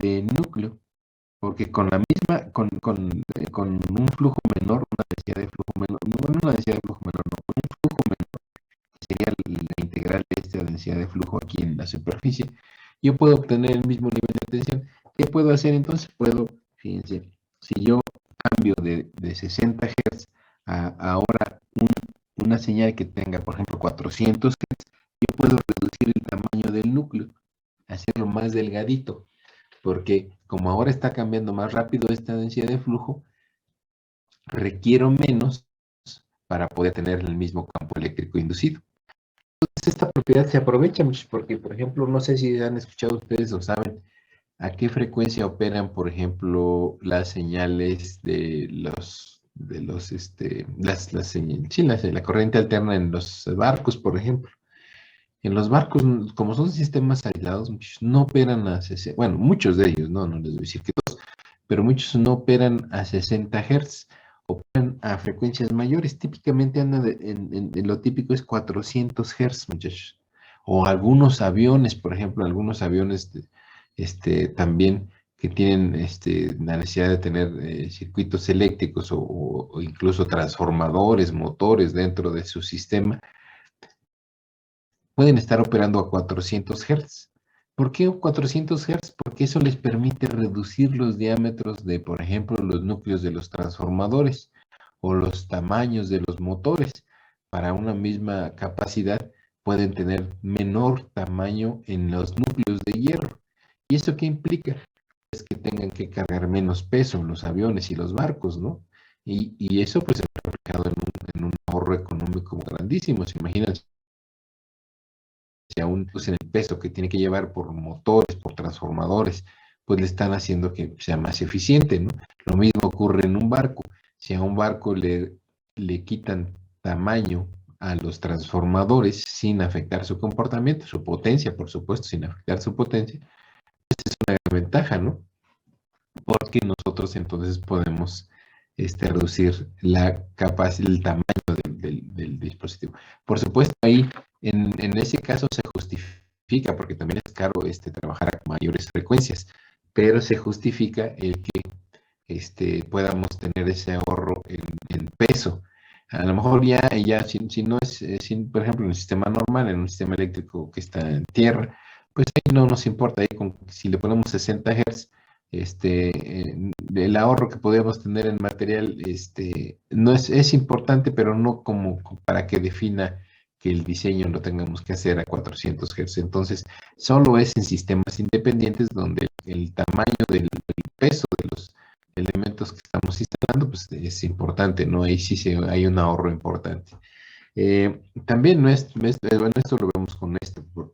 de núcleo, porque con la misma, con un flujo menor, una densidad de flujo menor, no, bueno, una densidad de flujo menor, no, con un flujo menor, que sería la integral de esta densidad de flujo aquí en la superficie, yo puedo obtener el mismo nivel de tensión. ¿Qué puedo hacer entonces? Puedo, fíjense, si yo cambio de 60 Hz a ahora una señal que tenga, por ejemplo, 400 Hz, yo puedo reducir el tamaño del núcleo, hacerlo más delgadito, porque como ahora está cambiando más rápido esta densidad de flujo, requiero menos para poder tener el mismo campo eléctrico inducido. Entonces esta propiedad se aprovecha mucho porque, por ejemplo, no sé si han escuchado ustedes o saben a qué frecuencia operan, por ejemplo, las señales la corriente alterna en los barcos, por ejemplo. En los barcos, como son sistemas aislados, muchos no operan a 60, bueno, muchos de ellos, no les voy a decir que todos, pero muchos no operan a 60 Hz, operan a frecuencias mayores. Típicamente andan en lo típico es 400 Hz, muchachos. O algunos aviones, por ejemplo, algunos aviones también que tienen la necesidad de tener circuitos eléctricos o incluso transformadores, motores dentro de su sistema, pueden estar operando a 400 Hz. ¿Por qué 400 Hz? Porque eso les permite reducir los diámetros de, por ejemplo, los núcleos de los transformadores o los tamaños de los motores. Para una misma capacidad pueden tener menor tamaño en los núcleos de hierro. ¿Y eso qué implica? Es que tengan que cargar menos peso en los aviones y los barcos, ¿no? Y eso pues se ha reflejado en un ahorro económico grandísimo. ¿Se imaginan? Si aún pues, en el peso que tiene que llevar por motores, por transformadores, pues le están haciendo que sea más eficiente, ¿no? Lo mismo ocurre en un barco. Si a un barco le quitan tamaño a los transformadores sin afectar su comportamiento, su potencia, por supuesto, sin afectar su potencia, es una gran ventaja, ¿no? Porque nosotros entonces podemos reducir el tamaño del dispositivo. Por supuesto, ahí en ese caso se justifica, porque también es caro trabajar a mayores frecuencias, pero se justifica el que podamos tener ese ahorro en peso. A lo mejor ya si no es, por ejemplo, en un sistema normal, en un sistema eléctrico que está en tierra, pues ahí no nos importa, ahí si le ponemos 60 Hz, el ahorro que podemos tener en material, no es importante, pero no como para que defina que el diseño lo tengamos que hacer a 400 Hz. Entonces, solo es en sistemas independientes donde el tamaño del peso de los elementos que estamos instalando, pues es importante, ¿no? Ahí sí hay un ahorro importante. También bueno, esto lo vemos con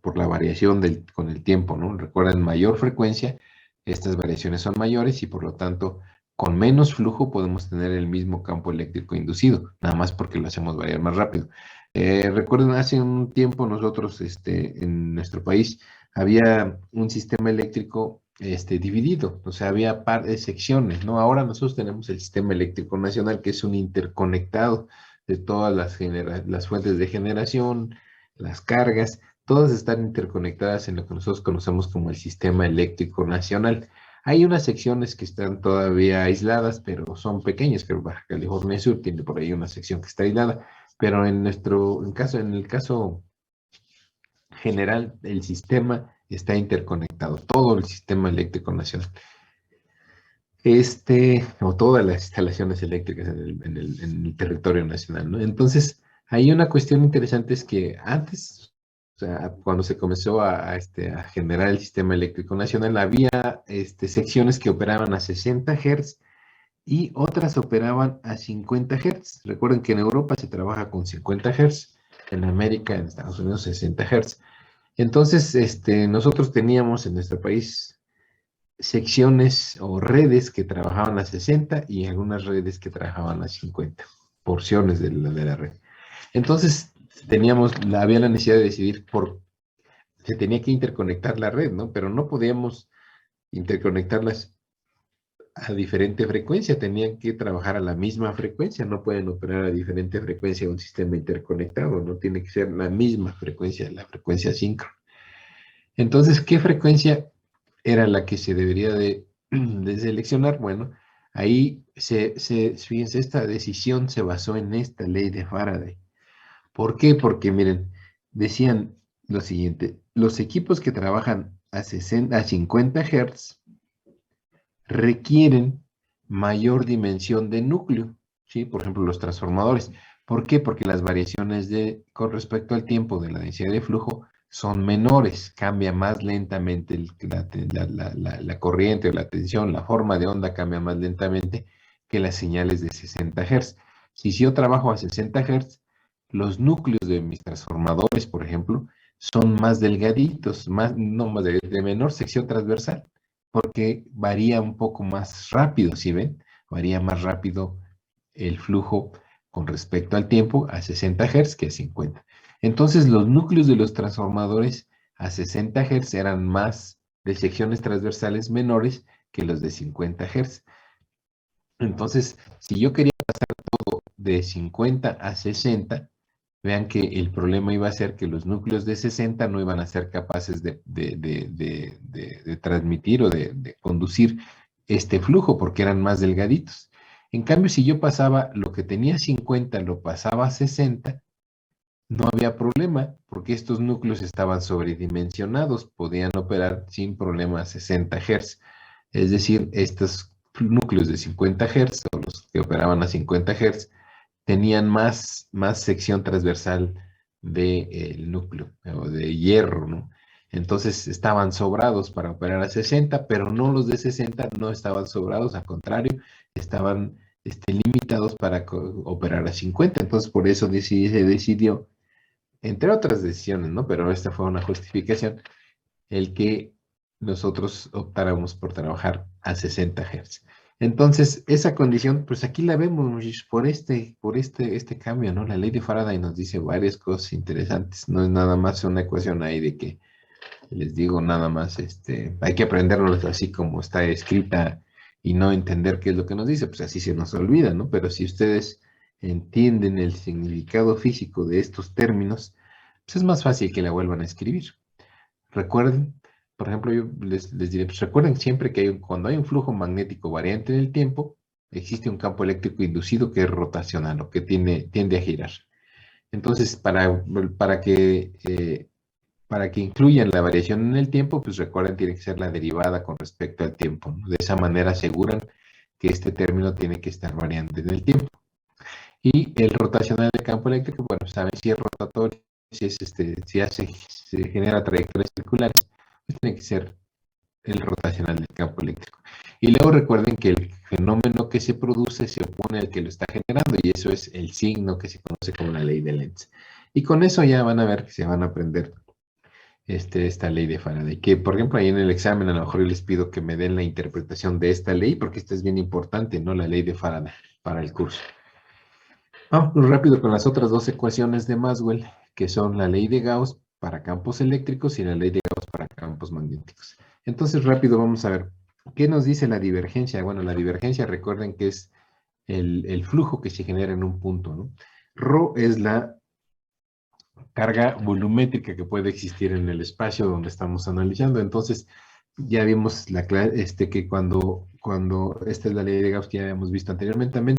por la variación con el tiempo, ¿no? Recuerden, mayor frecuencia, estas variaciones son mayores y por lo tanto, con menos flujo podemos tener el mismo campo eléctrico inducido, nada más porque lo hacemos variar más rápido. Recuerden, hace un tiempo nosotros, en nuestro país, había un sistema eléctrico dividido, o sea, había secciones, ¿no? Ahora nosotros tenemos el sistema eléctrico nacional, que es un interconectado de todas las fuentes de generación, las cargas, todas están interconectadas en lo que nosotros conocemos como el sistema eléctrico nacional. Hay unas secciones que están todavía aisladas, pero son pequeñas, que Baja California Sur tiene por ahí una sección que está aislada, pero en el caso general, el sistema está interconectado, todo el sistema eléctrico nacional. O todas las instalaciones eléctricas en el territorio nacional, ¿no? Entonces, hay una cuestión interesante es que antes, o sea, cuando se comenzó a generar el sistema eléctrico nacional, había secciones que operaban a 60 Hz y otras operaban a 50 Hz. Recuerden que en Europa se trabaja con 50 Hz, en América, en Estados Unidos, 60 Hz. Entonces, nosotros teníamos en nuestro país secciones o redes que trabajaban a 60 y algunas redes que trabajaban a 50 porciones de la red. Entonces, había la necesidad de decidir se tenía que interconectar la red, ¿no? Pero no podíamos interconectarlas a diferente frecuencia, tenían que trabajar a la misma frecuencia, no pueden operar a diferente frecuencia un sistema interconectado, no tiene que ser la misma frecuencia, la frecuencia síncrona. Entonces, ¿qué frecuencia era la que se debería de seleccionar. Bueno, ahí fíjense, esta decisión se basó en esta ley de Faraday. ¿Por qué? Porque miren, decían lo siguiente: los equipos que trabajan a 50 Hz requieren mayor dimensión de núcleo, ¿sí? Por ejemplo, los transformadores. ¿Por qué? Porque las variaciones con respecto al tiempo de la densidad de flujo son menores, cambia más lentamente la corriente o la tensión, la forma de onda cambia más lentamente que las señales de 60 Hz. Si yo trabajo a 60 Hz, los núcleos de mis transformadores, por ejemplo, son más delgaditos, no más de menor sección transversal, porque varía un poco más rápido, ¿sí ven? Varía más rápido el flujo con respecto al tiempo a 60 Hz que a 50. Entonces, los núcleos de los transformadores a 60 Hz eran más de secciones transversales menores que los de 50 Hz. Entonces, si yo quería pasar todo de 50 a 60, vean que el problema iba a ser que los núcleos de 60 no iban a ser capaces de transmitir o de conducir este flujo porque eran más delgaditos. En cambio, si yo pasaba lo que tenía 50, lo pasaba a 60, no había problema porque estos núcleos estaban sobredimensionados, podían operar sin problema a 60 Hz. Es decir, estos núcleos de 50 Hz o los que operaban a 50 Hz tenían más sección transversal del núcleo o de hierro, ¿no? Entonces estaban sobrados para operar a 60, pero no los de 60 no estaban sobrados, al contrario, estaban limitados para operar a 50. Entonces por eso se decidió, entre otras decisiones, ¿no? Pero esta fue una justificación, el que nosotros optáramos por trabajar a 60 Hz. Entonces, esa condición, pues aquí la vemos, muchachos, por este cambio, ¿no? La ley de Faraday nos dice varias cosas interesantes. No es nada más una ecuación ahí de que, les digo, nada más, hay que aprenderlo así como está escrita y no entender qué es lo que nos dice, pues así se nos olvida, ¿no? Pero si ustedes entienden el significado físico de estos términos, pues es más fácil que la vuelvan a escribir. Recuerden, por ejemplo, yo les diré, pues recuerden siempre que cuando hay un flujo magnético variante en el tiempo, existe un campo eléctrico inducido que es rotacional o que tiende a girar. Entonces, para que incluyan la variación en el tiempo, pues recuerden, tiene que ser la derivada con respecto al tiempo, ¿no? De esa manera aseguran que este término tiene que estar variando en el tiempo. Y el rotacional del campo eléctrico, bueno, saben si es rotatorio, se genera trayectorias circulares, pues tiene que ser el rotacional del campo eléctrico. Y luego recuerden que el fenómeno que se produce se opone al que lo está generando, y eso es el signo que se conoce como la ley de Lenz. Y con eso ya van a ver que se van a aprender esta ley de Faraday. Que, por ejemplo, ahí en el examen a lo mejor yo les pido que me den la interpretación de esta ley, porque esta es bien importante, ¿no? La ley de Faraday para el curso. Vamos rápido con las otras dos ecuaciones de Maxwell, que son la ley de Gauss para campos eléctricos y la ley de Gauss para campos magnéticos. Entonces, rápido vamos a ver, ¿qué nos dice la divergencia? Bueno, la divergencia, recuerden que es el flujo que se genera en un punto, ¿no? Rho es la carga volumétrica que puede existir en el espacio donde estamos analizando. Entonces, ya vimos que cuando esta es la ley de Gauss que ya habíamos visto anteriormente también.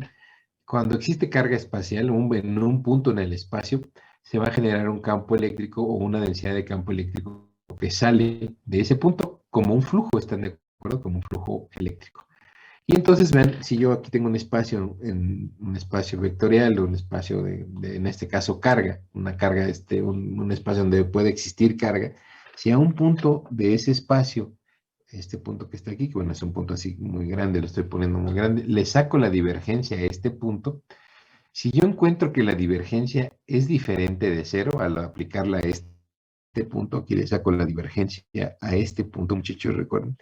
Cuando existe carga espacial en un punto en el espacio, se va a generar un campo eléctrico o una densidad de campo eléctrico que sale de ese punto como un flujo, ¿están de acuerdo? Como un flujo eléctrico. Y entonces vean, si yo aquí tengo un espacio, un espacio vectorial o un espacio en este caso carga, una carga, un espacio donde puede existir carga, si a un punto de ese espacio, este punto que está aquí, que bueno, es un punto así muy grande, lo estoy poniendo muy grande, le saco la divergencia a este punto. Si yo encuentro que la divergencia es diferente de cero, al aplicarla a este punto, aquí le saco la divergencia a este punto, muchachos, recuerden.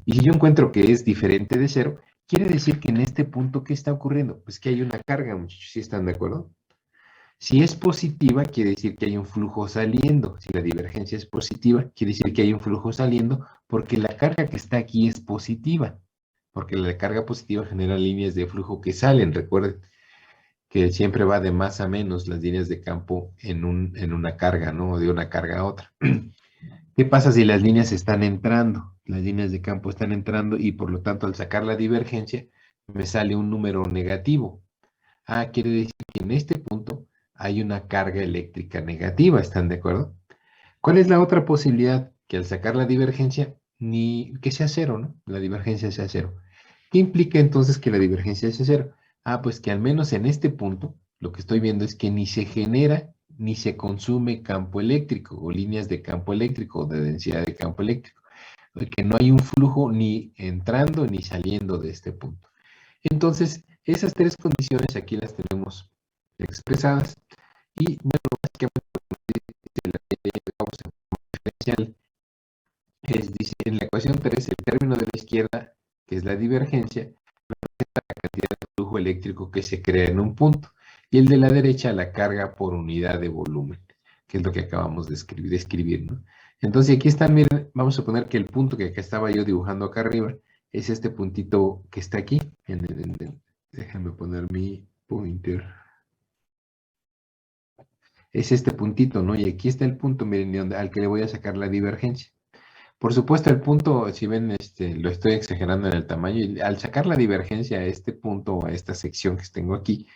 Y si yo encuentro que es diferente de cero, quiere decir que en este punto, ¿qué está ocurriendo? Pues que hay una carga, muchachos, ¿sí están de acuerdo? Si es positiva, quiere decir que hay un flujo saliendo. Si la divergencia es positiva, quiere decir que hay un flujo saliendo porque la carga que está aquí es positiva. Porque la carga positiva genera líneas de flujo que salen. Recuerden que siempre va de más a menos las líneas de campo en una carga, ¿no? De una carga a otra. ¿Qué pasa si las líneas están entrando? Las líneas de campo están entrando y por lo tanto al sacar la divergencia me sale un número negativo. Ah, quiere decir que en este punto hay una carga eléctrica negativa, ¿están de acuerdo? ¿Cuál es la otra posibilidad? Que al sacar la divergencia, ni que sea cero, ¿no? La divergencia sea cero. ¿Qué implica entonces que la divergencia sea cero? Ah, pues que al menos en este punto, lo que estoy viendo es que ni se genera ni se consume campo eléctrico o líneas de campo eléctrico o de densidad de campo eléctrico. Que no hay un flujo ni entrando ni saliendo de este punto. Entonces, esas tres condiciones aquí las tenemos expresadas y, bueno, básicamente vamos a diferencial dice, en la ecuación 3 el término de la izquierda, que es la divergencia, representa la cantidad de flujo eléctrico que se crea en un punto, y el de la derecha la carga por unidad de volumen, que es lo que acabamos de escribir, ¿no? Entonces aquí están, miren, vamos a suponer que el punto que acá estaba yo dibujando acá arriba es este puntito que está aquí. Déjame poner mi pointer. Es este puntito, ¿no? Y aquí está el punto, miren, al que le voy a sacar la divergencia. Por supuesto, el punto, si ven, lo estoy exagerando en el tamaño, y al sacar la divergencia a este punto, a esta sección que tengo aquí,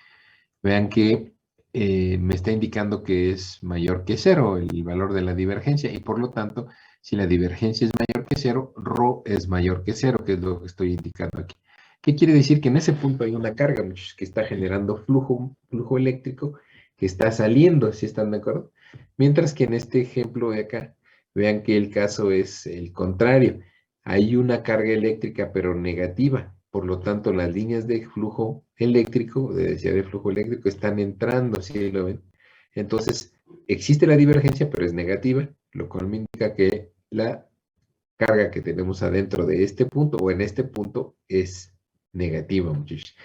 vean que me está indicando que es mayor que cero el valor de la divergencia, y por lo tanto, si la divergencia es mayor que cero, ρ es mayor que cero, que es lo que estoy indicando aquí. ¿Qué quiere decir? Que en ese punto hay una carga, muchachos, que está generando flujo eléctrico que está saliendo, ¿sí están de acuerdo? Mientras que en este ejemplo de acá, vean que el caso es el contrario. Hay una carga eléctrica, pero negativa. Por lo tanto, las líneas de flujo eléctrico, de densidad de flujo eléctrico, están entrando, ¿sí lo ven? Entonces, existe la divergencia, pero es negativa, lo cual me indica que la carga que tenemos adentro de este punto o en este punto es negativa, muchachos.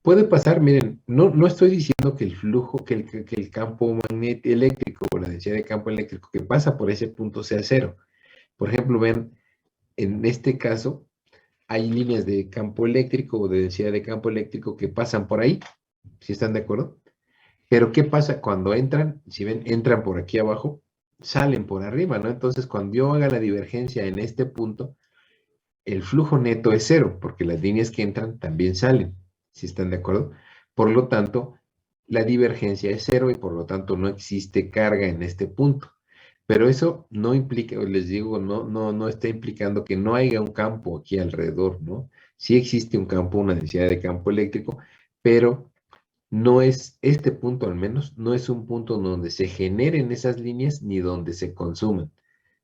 Puede pasar, miren, no estoy diciendo que el flujo, que el campo magnético eléctrico o la densidad de campo eléctrico que pasa por ese punto sea cero. Por ejemplo, vean, en este caso hay líneas de campo eléctrico o de densidad de campo eléctrico que pasan por ahí, ¿sí están de acuerdo? Pero ¿qué pasa cuando entran? Si ven, entran por aquí abajo, salen por arriba, ¿no? Entonces, cuando yo haga la divergencia en este punto, el flujo neto es cero, porque las líneas que entran también salen, ¿sí están de acuerdo? Por lo tanto, la divergencia es cero y por lo tanto no existe carga en este punto. Pero eso no implica, les digo, no está implicando que no haya un campo aquí alrededor, ¿no? Sí existe un campo, una densidad de campo eléctrico, pero no es, este punto al menos, no es un punto donde se generen esas líneas ni donde se consuman.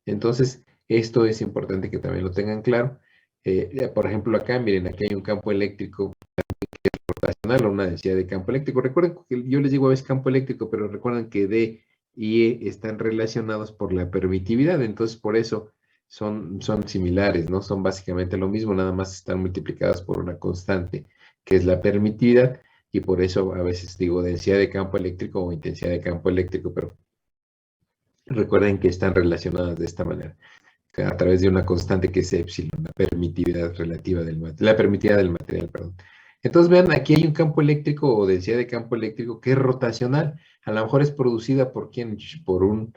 Entonces, esto es importante que también lo tengan claro. Por ejemplo, acá, miren, aquí hay un campo eléctrico rotacional o una densidad de campo eléctrico. Recuerden que yo les digo a veces campo eléctrico, pero recuerden que D y E están relacionados por la permitividad, entonces por eso son similares, ¿no? Son básicamente lo mismo, nada más están multiplicadas por una constante, que es la permitividad, y por eso a veces digo densidad de campo eléctrico o intensidad de campo eléctrico, pero recuerden que están relacionadas de esta manera a través de una constante que es epsilon, la permitividad relativa la permitividad del material, perdón. Entonces vean, aquí hay un campo eléctrico o densidad de campo eléctrico que es rotacional. A lo mejor es producida por quién, por un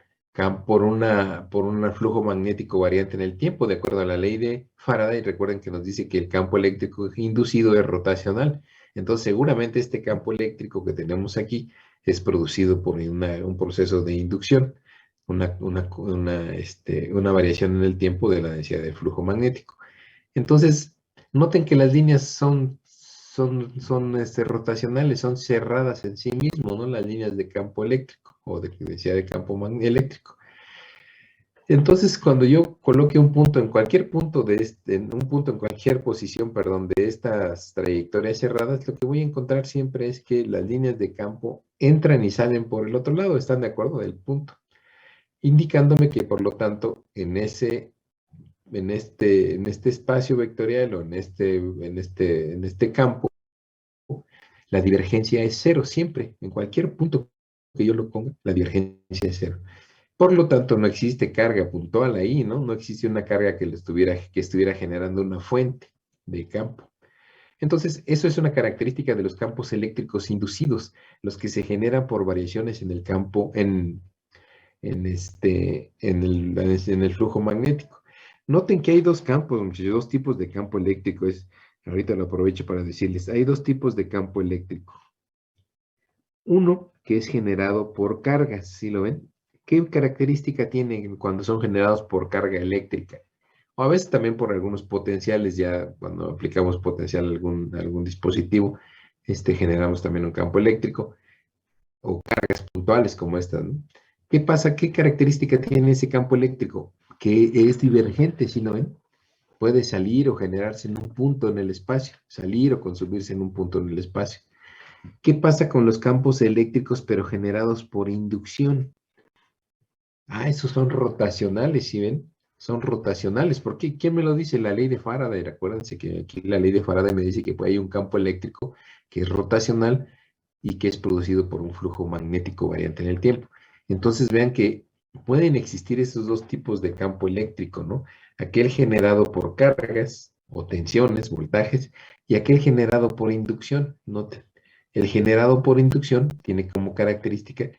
flujo magnético variante en el tiempo, de acuerdo a la ley de Faraday. Recuerden que nos dice que el campo eléctrico inducido es rotacional. Entonces seguramente este campo eléctrico que tenemos aquí es producido por un proceso de inducción una variación en el tiempo de la densidad del flujo magnético. Entonces, noten que las líneas son rotacionales, son cerradas en sí mismo, ¿no? Las líneas de campo eléctrico o de densidad de campo eléctrico. Entonces, cuando yo coloque un punto en cualquier punto un punto en cualquier posición, perdón, de estas trayectorias cerradas, lo que voy a encontrar siempre es que las líneas de campo entran y salen por el otro lado, ¿están de acuerdo? Del punto, indicándome que por lo tanto en este espacio vectorial o en este campo, la divergencia es cero siempre, en cualquier punto que yo lo ponga, la divergencia es cero. Por lo tanto, no existe carga puntual ahí, ¿no? No existe una carga que estuviera generando una fuente de campo. Entonces, eso es una característica de los campos eléctricos inducidos, los que se generan por variaciones en el campo, en el flujo magnético. Noten que hay dos campos, muchachos, dos tipos de campo eléctrico. Ahorita lo aprovecho para decirles, hay dos tipos de campo eléctrico. Uno que es generado por cargas, ¿sí lo ven? ¿Qué característica tienen cuando son generados por carga eléctrica? O a veces también por algunos potenciales, ya cuando aplicamos potencial a algún dispositivo, generamos también un campo eléctrico o cargas puntuales como estas, ¿no? ¿Qué pasa? ¿Qué característica tiene ese campo eléctrico? Que es divergente, ¿sí lo ven? Puede salir o generarse en un punto en el espacio, salir o consumirse en un punto en el espacio. ¿Qué pasa con los campos eléctricos pero generados por inducción? Ah, esos son rotacionales, ¿sí ven? Son rotacionales. ¿Por qué? ¿Quién me lo dice? La ley de Faraday. Acuérdense que aquí la ley de Faraday me dice que hay un campo eléctrico que es rotacional y que es producido por un flujo magnético variante en el tiempo. Entonces vean que pueden existir esos dos tipos de campo eléctrico, ¿no? Aquel generado por cargas o tensiones, voltajes, y aquel generado por inducción. Noten, el generado por inducción tiene como característica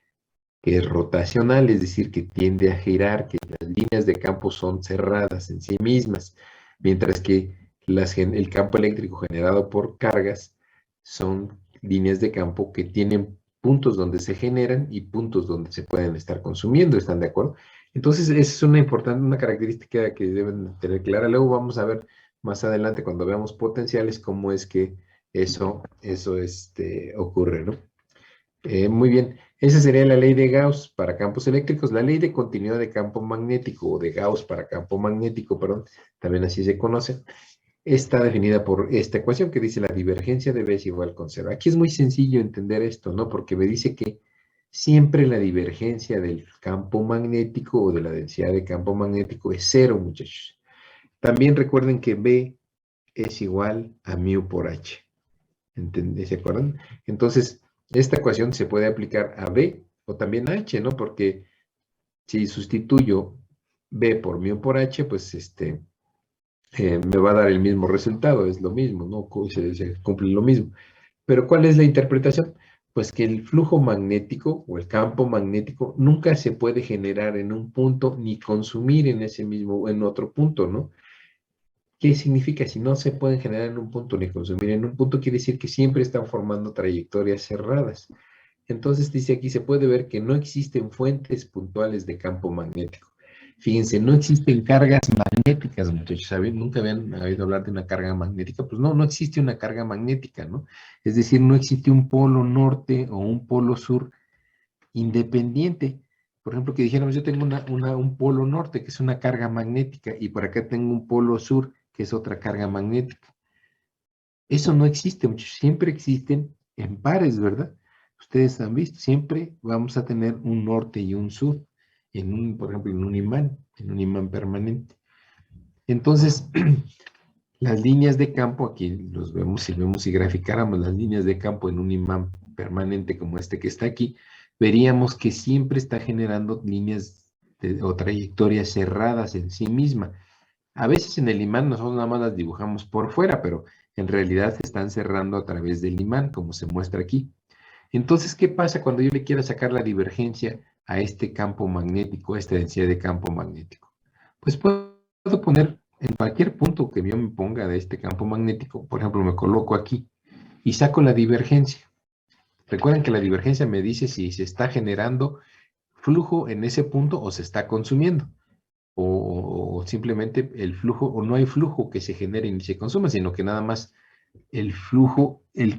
que es rotacional, es decir, que tiende a girar, que las líneas de campo son cerradas en sí mismas, mientras que el campo eléctrico generado por cargas son líneas de campo que tienen puntos donde se generan y puntos donde se pueden estar consumiendo, ¿están de acuerdo? Entonces, esa es una característica que deben tener clara. Luego vamos a ver más adelante, cuando veamos potenciales, cómo es que eso ocurre, ¿no? Muy bien, esa sería la ley de Gauss para campos eléctricos. La ley de continuidad de campo magnético, o de Gauss para campo magnético, perdón, también así se conoce, está definida por esta ecuación que dice la divergencia de B es igual con cero. Aquí es muy sencillo entender esto, ¿no? Porque me dice que siempre la divergencia del campo magnético o de la densidad de campo magnético es cero, muchachos. También recuerden que B es igual a mu por H. ¿Se acuerdan? Entonces, esta ecuación se puede aplicar a B o también a H, ¿no? Porque si sustituyo B por mu por H, pues me va a dar el mismo resultado, es lo mismo, ¿no? Se cumple lo mismo. Pero ¿cuál es la interpretación? Pues que el flujo magnético o el campo magnético nunca se puede generar en un punto ni consumir en otro punto, ¿no? ¿Qué significa? Si no se pueden generar en un punto ni consumir en un punto, quiere decir que siempre están formando trayectorias cerradas. Entonces dice aquí, se puede ver que no existen fuentes puntuales de campo magnético. Fíjense, no existen cargas magnéticas, muchachos. ¿Saben? Nunca habían oído hablar de una carga magnética. Pues no, no existe una carga magnética, ¿no? Es decir, no existe un polo norte o un polo sur independiente. Por ejemplo, que dijéramos, yo tengo un polo norte, que es una carga magnética, y por acá tengo un polo sur, que es otra carga magnética. Eso no existe, muchachos. Siempre existen en pares, ¿verdad? Ustedes han visto, siempre vamos a tener un norte y un sur, por ejemplo, en un imán permanente. Entonces, las líneas de campo, aquí los vemos, si graficáramos las líneas de campo en un imán permanente como este que está aquí, veríamos que siempre está generando líneas o trayectorias cerradas en sí misma. A veces en el imán nosotros nada más las dibujamos por fuera, pero en realidad se están cerrando a través del imán, como se muestra aquí. Entonces, ¿qué pasa cuando yo le quiero sacar la divergencia a este campo magnético, a esta densidad de campo magnético? Pues puedo poner en cualquier punto que yo me ponga de este campo magnético, por ejemplo, me coloco aquí y saco la divergencia. Recuerden que la divergencia me dice si se está generando flujo en ese punto o se está consumiendo. O simplemente el flujo, o no hay flujo que se genere ni se consuma, sino que nada más el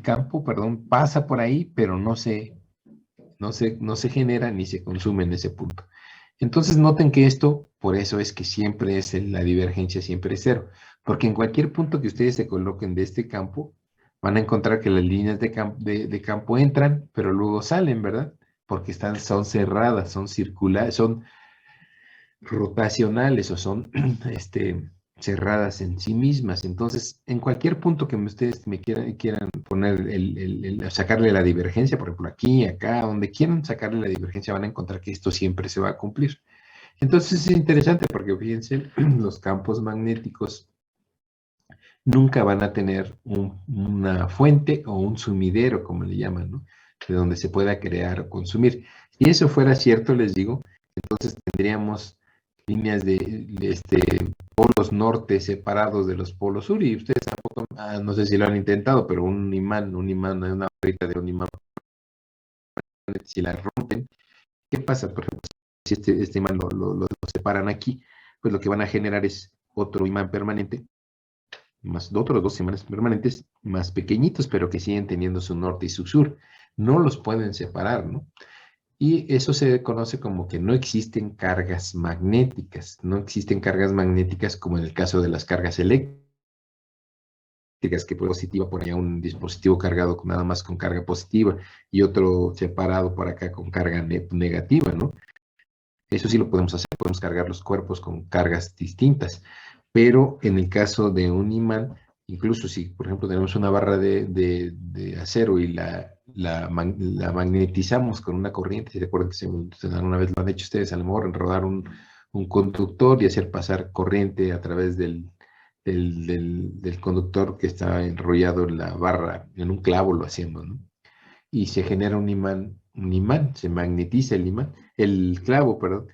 campo, perdón, pasa por ahí, pero no se genera ni se consume en ese punto. Entonces noten que esto, por eso es que siempre la divergencia siempre es cero, porque en cualquier punto que ustedes se coloquen de este campo, van a encontrar que las líneas de campo entran, pero luego salen, ¿verdad? Porque son cerradas, son circulares, son rotacionales o son cerradas en sí mismas. Entonces, en cualquier punto que ustedes me quieran poner, sacarle la divergencia, por ejemplo, aquí, acá, donde quieran sacarle la divergencia, van a encontrar que esto siempre se va a cumplir. Entonces, es interesante porque, fíjense, los campos magnéticos nunca van a tener una fuente o un sumidero, como le llaman, ¿no? De donde se pueda crear o consumir. Si eso fuera cierto, les digo, entonces tendríamos líneas de polos norte separados de los polos sur, y ustedes tampoco, no sé si lo han intentado, pero un imán, una varita de un imán, si la rompen, ¿qué pasa? Por ejemplo, si este imán lo separan aquí, pues lo que van a generar es otro imán permanente, más otros dos imanes permanentes más pequeñitos, pero que siguen teniendo su norte y su sur. No los pueden separar, ¿no? Y eso se conoce como que no existen cargas magnéticas. No existen cargas magnéticas como en el caso de las cargas eléctricas, que puede positiva por allá un dispositivo cargado nada más con carga positiva y otro separado por acá con carga negativa, ¿no? Eso sí lo podemos hacer, podemos cargar los cuerpos con cargas distintas, pero en el caso de un imán, incluso si, por ejemplo, tenemos una barra de acero y la magnetizamos con una corriente, si recuerdan que alguna vez lo han hecho ustedes, a lo mejor enrodar un conductor y hacer pasar corriente a través del conductor que está enrollado en la barra, en un clavo lo hacemos, ¿no? Y se genera un imán, se magnetiza el imán, el clavo, perdón,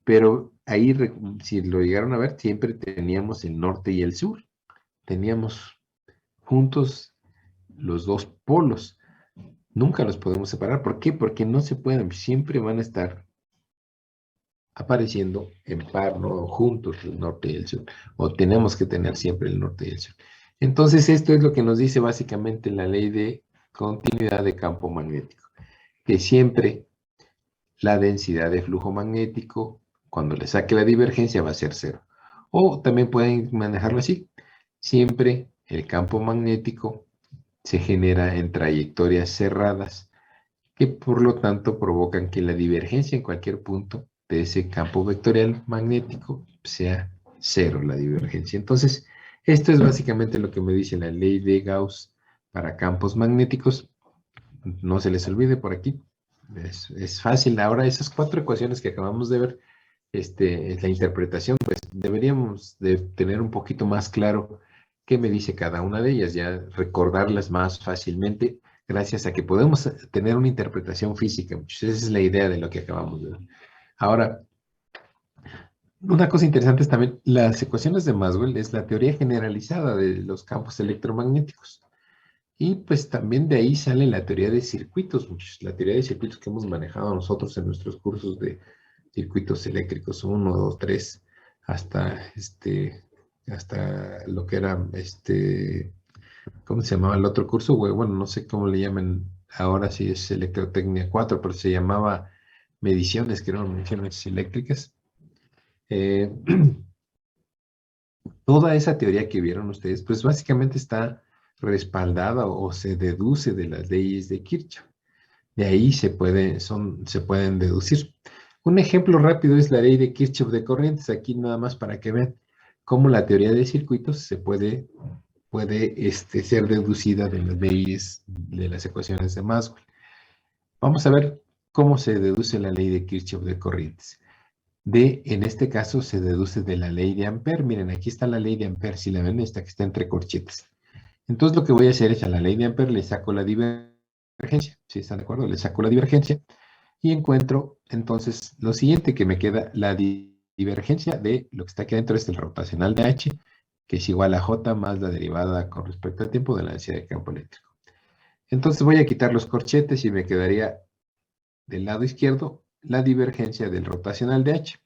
pero ahí, si lo llegaron a ver, siempre teníamos el norte y el sur, teníamos juntos los dos polos, nunca los podemos separar. ¿Por qué? Porque no se pueden, siempre van a estar apareciendo en par, ¿no? Juntos el norte y el sur, o tenemos que tener siempre el norte y el sur. Entonces, esto es lo que nos dice básicamente la ley de continuidad de campo magnético, que siempre la densidad de flujo magnético, cuando le saque la divergencia, va a ser cero. O también pueden manejarlo así. Siempre el campo magnético se genera en trayectorias cerradas, que por lo tanto provocan que la divergencia en cualquier punto de ese campo vectorial magnético sea cero la divergencia. Entonces, esto es básicamente lo que me dice la ley de Gauss para campos magnéticos. No se les olvide por aquí. Es fácil. Ahora, esas cuatro ecuaciones que acabamos de ver, es la interpretación, pues deberíamos de tener un poquito más claro qué me dice cada una de ellas, ya recordarlas más fácilmente, gracias a que podemos tener una interpretación física. Esa es la idea de lo que acabamos de ver. Ahora, una cosa interesante es también las ecuaciones de Maxwell, es la teoría generalizada de los campos electromagnéticos. Y pues también de ahí sale la teoría de circuitos, muchachos. La teoría de circuitos que hemos manejado nosotros en nuestros cursos de circuitos eléctricos 1, 2, 3, hasta lo que era, ¿cómo se llamaba el otro curso? Bueno, no sé cómo le llaman ahora, si es electrotecnia 4, pero se llamaba mediciones, que eran mediciones eléctricas. Eh, Toda esa teoría que vieron ustedes, pues básicamente está respaldada o se deduce de las leyes de Kirchhoff. De ahí se pueden deducir. Un ejemplo rápido es la ley de Kirchhoff de corrientes, aquí nada más para que vean cómo la teoría de circuitos puede ser deducida de las leyes de las ecuaciones de Maxwell. Vamos a ver cómo se deduce la ley de Kirchhoff de corrientes. En este caso, se deduce de la ley de Ampère. Miren, aquí está la ley de Ampère, si la ven, esta que está entre corchetes. Entonces, lo que voy a hacer es a la ley de Ampère le saco la divergencia. ¿Sí están de acuerdo? Le saco la divergencia y encuentro entonces lo siguiente que me queda, la divergencia de lo que está aquí dentro es el rotacional de H, que es igual a J más la derivada con respecto al tiempo de la densidad de campo eléctrico. Entonces voy a quitar los corchetes y me quedaría del lado izquierdo la divergencia del rotacional de H.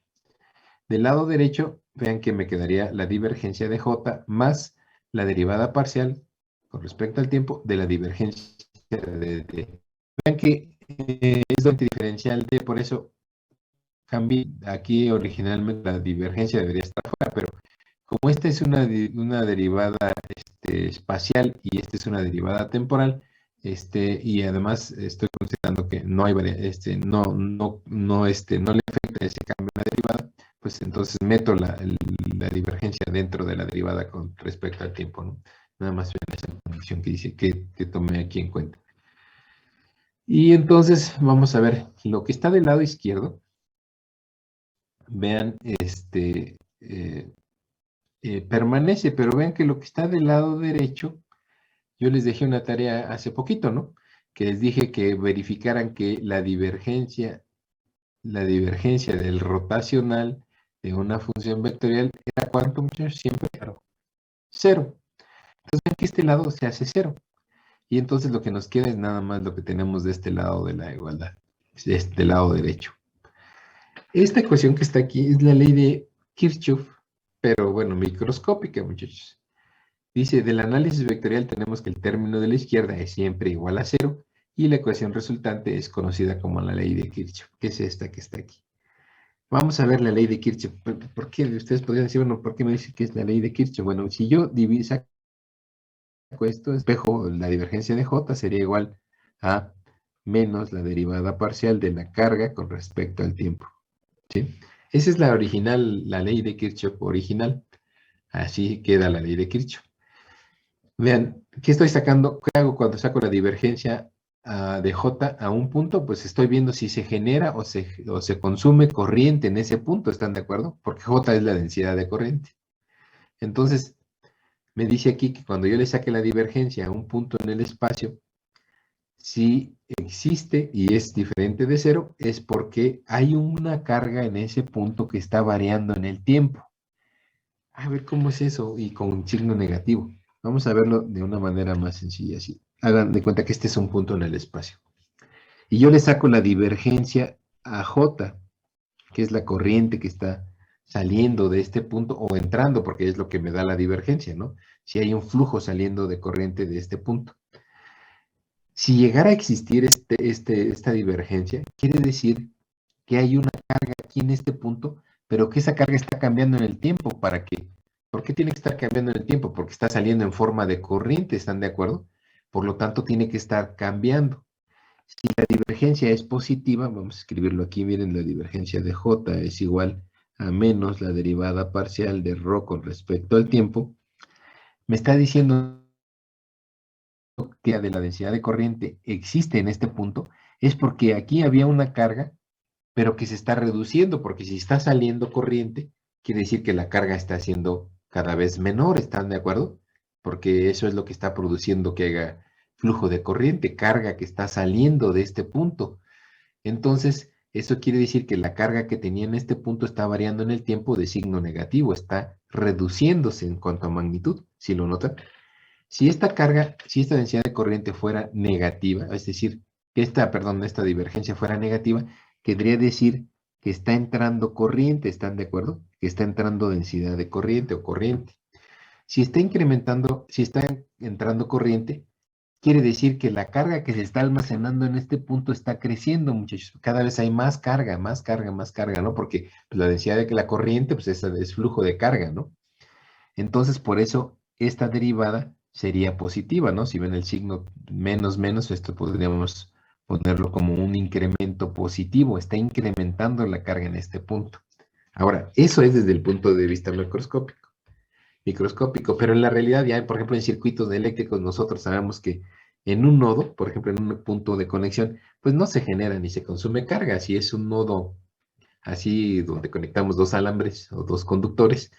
Del lado derecho, vean que me quedaría la divergencia de J más la derivada parcial con respecto al tiempo de la divergencia de T. Vean que es la diferencial D, por eso cambié. Aquí originalmente la divergencia debería estar fuera, pero como esta es una derivada espacial y esta es una derivada temporal, y además estoy considerando que no hay no le afecta ese cambio a la derivada, pues entonces meto la divergencia dentro de la derivada con respecto al tiempo, ¿no? Nada más vean esa condición que dice que tomé aquí en cuenta. Y entonces vamos a ver lo que está del lado izquierdo. Vean, permanece, pero vean que lo que está del lado derecho, yo les dejé una tarea hace poquito, ¿no? Que les dije que verificaran que la divergencia la divergencia del rotacional de una función vectorial era ¿cuánto, muchachos? Siempre cero. Entonces aquí este lado se hace cero. Y entonces lo que nos queda es nada más lo que tenemos de este lado de la igualdad, de este lado derecho. Esta ecuación que está aquí es la ley de Kirchhoff, pero bueno, microscópica, muchachos. Dice, del análisis vectorial tenemos que el término de la izquierda es siempre igual a cero y la ecuación resultante es conocida como la ley de Kirchhoff, que es esta que está aquí. Vamos a ver la ley de Kirchhoff. ¿Por qué? Ustedes podrían decir, bueno, ¿por qué me dice que es la ley de Kirchhoff? Bueno, si yo saco esto, espejo, la divergencia de J sería igual a menos la derivada parcial de la carga con respecto al tiempo. ¿Sí? Esa es la original, la ley de Kirchhoff original. Así queda la ley de Kirchhoff. Vean, ¿qué estoy sacando? ¿Qué hago cuando saco la divergencia de J a un punto? Pues estoy viendo si se genera o se consume corriente en ese punto, ¿están de acuerdo? Porque J es la densidad de corriente. Entonces, me dice aquí que cuando yo le saque la divergencia a un punto en el espacio, si existe y es diferente de cero, es porque hay una carga en ese punto que está variando en el tiempo. A ver cómo es eso y con un signo negativo. Vamos a verlo de una manera más sencilla. Así. Hagan de cuenta que este es un punto en el espacio. Y yo le saco la divergencia a J, que es la corriente que está saliendo de este punto o entrando, porque es lo que me da la divergencia, ¿no? Si hay un flujo saliendo de corriente de este punto. Si llegara a existir esta divergencia, quiere decir que hay una carga aquí en este punto, pero que esa carga está cambiando en el tiempo. ¿Para qué? ¿Por qué tiene que estar cambiando en el tiempo? Porque está saliendo en forma de corriente, ¿están de acuerdo? Por lo tanto, tiene que estar cambiando. Si la divergencia es positiva, vamos a escribirlo aquí, miren, la divergencia de J es igual a menos la derivada parcial de ρ con respecto al tiempo, me está diciendo que de la densidad de corriente existe en este punto, es porque aquí había una carga pero que se está reduciendo, porque si está saliendo corriente, quiere decir que la carga está siendo cada vez menor, ¿están de acuerdo? Porque eso es lo que está produciendo que haga flujo de corriente, carga que está saliendo de este punto. Entonces, eso quiere decir que la carga que tenía en este punto está variando en el tiempo de signo negativo, está reduciéndose en cuanto a magnitud, si lo notan. Si esta carga, si esta densidad de corriente fuera negativa, es decir, que esta divergencia fuera negativa, querría decir que está entrando corriente, ¿están de acuerdo? Que está entrando densidad de corriente o corriente. Si está incrementando, si está entrando corriente, quiere decir que la carga que se está almacenando en este punto está creciendo, muchachos. Cada vez hay más carga, más carga, más carga, ¿no? Porque pues, la densidad de la corriente, pues es flujo de carga, ¿no? Entonces, por eso, esta derivada sería positiva, ¿no? Si ven el signo menos menos, esto podríamos ponerlo como un incremento positivo, está incrementando la carga en este punto. Ahora, eso es desde el punto de vista microscópico, pero en la realidad ya, por ejemplo, en circuitos eléctricos nosotros sabemos que en un nodo, por ejemplo, en un punto de conexión, pues no se genera ni se consume carga. Si es un nodo así donde conectamos dos alambres o dos conductores,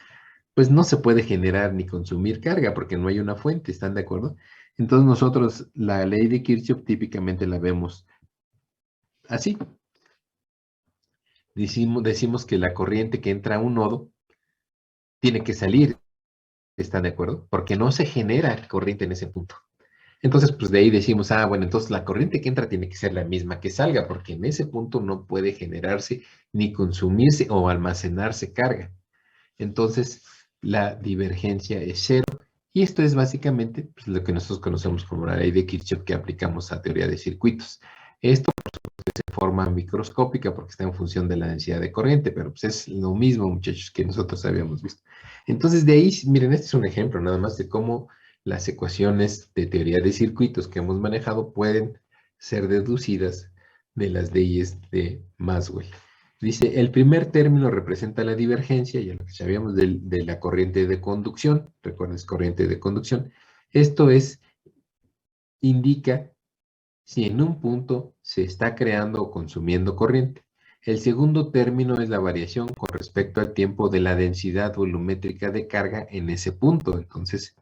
pues no se puede generar ni consumir carga porque no hay una fuente, ¿están de acuerdo? Entonces nosotros la ley de Kirchhoff típicamente la vemos así. Decimos que la corriente que entra a un nodo tiene que salir, ¿están de acuerdo? Porque no se genera corriente en ese punto. Entonces, pues de ahí decimos, bueno, entonces la corriente que entra tiene que ser la misma que salga, porque en ese punto no puede generarse ni consumirse o almacenarse carga. Entonces, la divergencia es cero. Y esto es básicamente pues, lo que nosotros conocemos como la ley de Kirchhoff que aplicamos a teoría de circuitos. Esto es de forma microscópica porque está en función de la densidad de corriente, pero pues es lo mismo, muchachos, que nosotros habíamos visto. Entonces, de ahí, miren, este es un ejemplo nada más de cómo las ecuaciones de teoría de circuitos que hemos manejado pueden ser deducidas de las leyes de Maxwell. Dice, el primer término representa la divergencia, ya lo que sabíamos de la corriente de conducción, recuerden, es corriente de conducción. Esto indica si en un punto se está creando o consumiendo corriente. El segundo término es la variación con respecto al tiempo de la densidad volumétrica de carga en ese punto. Entonces,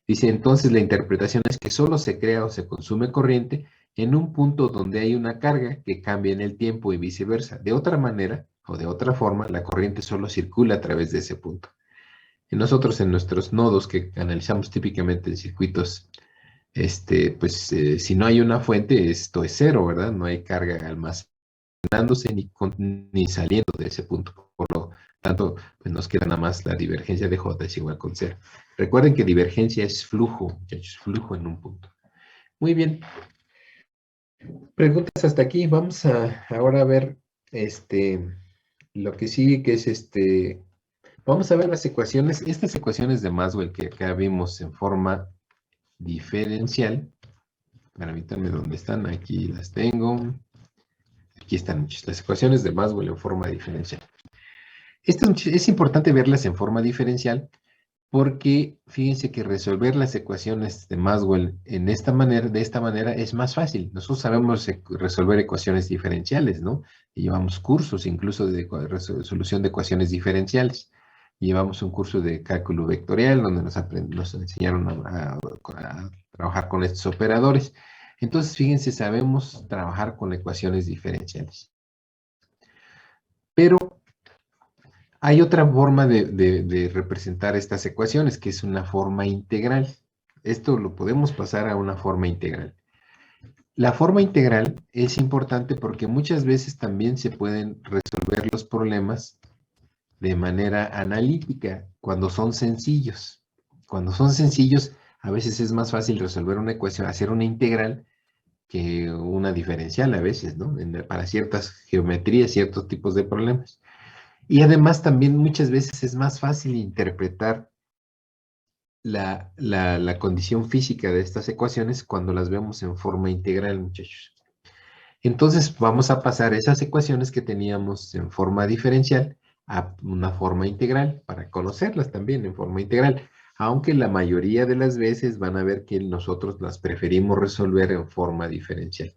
dice, entonces la interpretación es que solo se crea o se consume corriente en un punto donde hay una carga que cambia en el tiempo y viceversa. De otra manera o de otra forma, la corriente solo circula a través de ese punto. Y nosotros en nuestros nodos que analizamos típicamente en circuitos, si no hay una fuente, esto es cero, ¿verdad? No hay carga almacenándose ni saliendo de ese punto. Por lo tanto, pues nos queda nada más la divergencia de J es igual con cero. Recuerden que divergencia es flujo, muchachos, flujo en un punto. Muy bien. Preguntas hasta aquí. Vamos a ahora a ver lo que sigue, que es vamos a ver las ecuaciones, estas ecuaciones de Maxwell que acá vimos en forma diferencial. Permítanme dónde están, aquí las tengo. Aquí están muchas, las ecuaciones de Maxwell en forma diferencial. Es importante verlas en forma diferencial porque fíjense que resolver las ecuaciones de Maxwell de esta manera es más fácil. Nosotros sabemos resolver ecuaciones diferenciales, ¿no? Y llevamos cursos incluso de resolución de ecuaciones diferenciales. Y llevamos un curso de cálculo vectorial donde nos enseñaron a trabajar con estos operadores. Entonces, fíjense, sabemos trabajar con ecuaciones diferenciales. Pero hay otra forma de representar estas ecuaciones, que es una forma integral. Esto lo podemos pasar a una forma integral. La forma integral es importante porque muchas veces también se pueden resolver los problemas de manera analítica cuando son sencillos. Cuando son sencillos, a veces es más fácil resolver una ecuación, hacer una integral que una diferencial a veces, ¿no? Para ciertas geometrías, ciertos tipos de problemas. Y además también muchas veces es más fácil interpretar la condición física de estas ecuaciones cuando las vemos en forma integral, muchachos. Entonces vamos a pasar esas ecuaciones que teníamos en forma diferencial a una forma integral para conocerlas también en forma integral. Aunque la mayoría de las veces van a ver que nosotros las preferimos resolver en forma diferencial.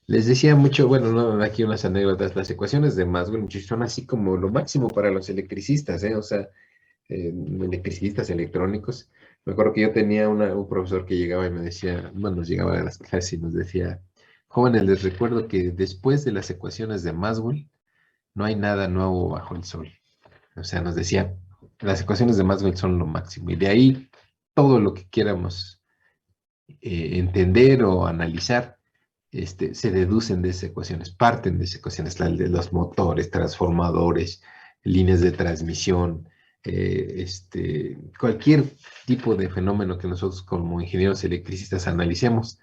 Les decía mucho, bueno, no, aquí unas anécdotas, las ecuaciones de Maxwell, muchachos, son así como lo máximo para los electricistas, ¿eh? O sea, electricistas electrónicos. Me acuerdo que yo tenía un profesor que llegaba y me decía, bueno, nos llegaba a las clases y nos decía, jóvenes, les recuerdo que después de las ecuaciones de Maxwell, no hay nada nuevo bajo el sol. O sea, nos decía, las ecuaciones de Maxwell son lo máximo. Y de ahí, todo lo que quieramos entender o analizar, se deducen de esas ecuaciones, parten de esas ecuaciones, la de los motores, transformadores, líneas de transmisión, cualquier tipo de fenómeno que nosotros como ingenieros electricistas analicemos,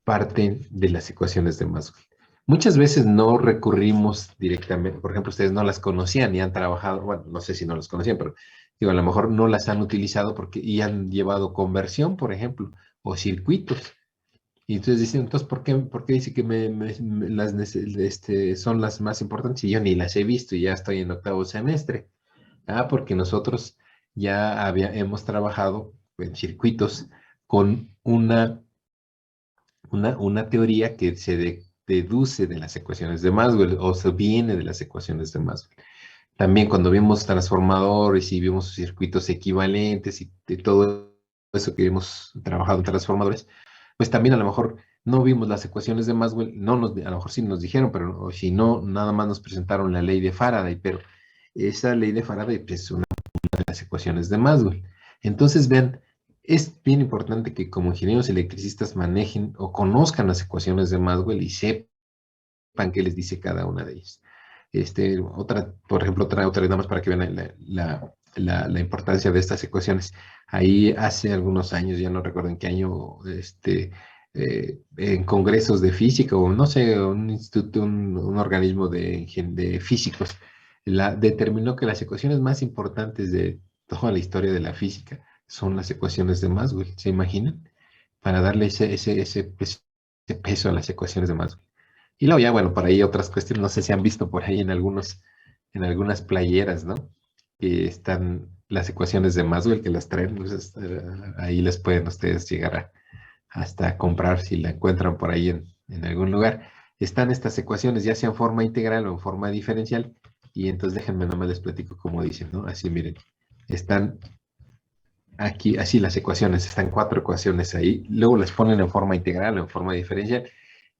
parten de las ecuaciones de Maxwell. Muchas veces no recurrimos directamente, por ejemplo, ustedes no las conocían y han trabajado, bueno, no sé si no las conocían, pero digo, a lo mejor no las han utilizado y han llevado conversión, por ejemplo, o circuitos. Y entonces dicen, entonces, ¿por qué dice que son las más importantes? Y yo ni las he visto y ya estoy en octavo semestre. Ah, porque nosotros ya hemos trabajado en circuitos con una teoría que deduce de las ecuaciones de Maxwell o se viene de las ecuaciones de Maxwell. También cuando vimos transformadores y vimos circuitos equivalentes y de todo eso que hemos trabajado en transformadores, pues también a lo mejor no vimos las ecuaciones de Maxwell, a lo mejor sí nos dijeron, pero si no, nada más nos presentaron la ley de Faraday, pero esa ley de Faraday pues, es una de las ecuaciones de Maxwell. Entonces, vean, es bien importante que como ingenieros electricistas manejen o conozcan las ecuaciones de Maxwell y sepan qué les dice cada una de ellas. Por ejemplo, otra nada más para que vean la importancia de estas ecuaciones. Ahí hace algunos años, ya no recuerdo en qué año, en congresos de física o no sé, un instituto, un organismo de físicos, determinó que las ecuaciones más importantes de toda la historia de la física son las ecuaciones de Maxwell, ¿se imaginan? Para darle ese peso a las ecuaciones de Maxwell. Y luego ya, bueno, por ahí otras cuestiones, no sé si han visto por ahí en algunas playeras, ¿no? Que están las ecuaciones de Maxwell que las traen, entonces ahí les pueden ustedes llegar hasta comprar si la encuentran por ahí en algún lugar. Están estas ecuaciones ya sea en forma integral o en forma diferencial, y entonces déjenme nomás les platico cómo dicen, ¿no? Así miren, están aquí, así las ecuaciones, están 4 ecuaciones ahí, luego las ponen en forma integral o en forma diferencial,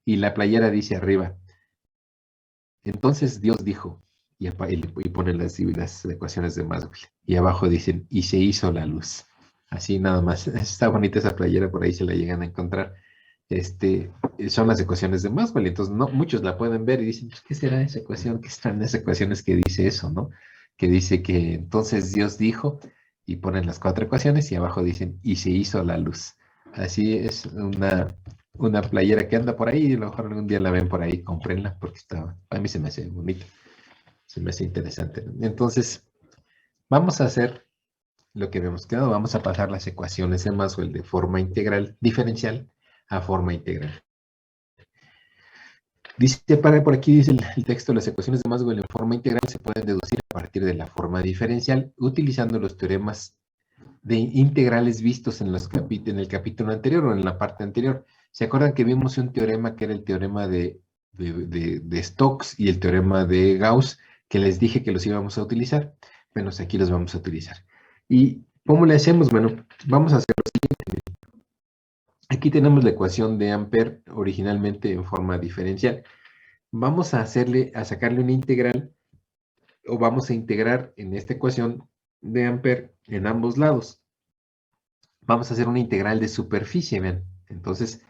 y la playera dice arriba, entonces Dios dijo, y ponen las ecuaciones de Maxwell, y abajo dicen, y se hizo la luz. Así nada más, está bonita esa playera, por ahí se la llegan a encontrar. Son las ecuaciones de Maxwell, entonces no, muchos la pueden ver y dicen, pues, ¿qué será esa ecuación? ¿Qué serán esas ecuaciones que dice eso, no? Que dice que entonces Dios dijo, y ponen las 4 ecuaciones, y abajo dicen, y se hizo la luz. Así es una playera que anda por ahí, y a lo mejor algún día la ven por ahí, cómprenla, porque a mí se me hace bonita, se me hace interesante, ¿no? Entonces, vamos a hacer lo que habíamos quedado, vamos a pasar las ecuaciones de Maxwell de forma integral, diferencial, a forma integral. Dice, por aquí dice el texto, las ecuaciones de Maxwell en forma integral se pueden deducir a partir de la forma diferencial utilizando los teoremas de integrales vistos en el capítulo anterior o en la parte anterior. ¿Se acuerdan que vimos un teorema que era el teorema de Stokes y el teorema de Gauss, que les dije que los íbamos a utilizar? Bueno, aquí los vamos a utilizar. ¿Y cómo le hacemos? Bueno, vamos a hacer lo siguiente. Aquí tenemos la ecuación de Ampère originalmente en forma diferencial. Vamos a sacarle una integral, o vamos a integrar en esta ecuación de Ampère en ambos lados. Vamos a hacer una integral de superficie, vean. Entonces,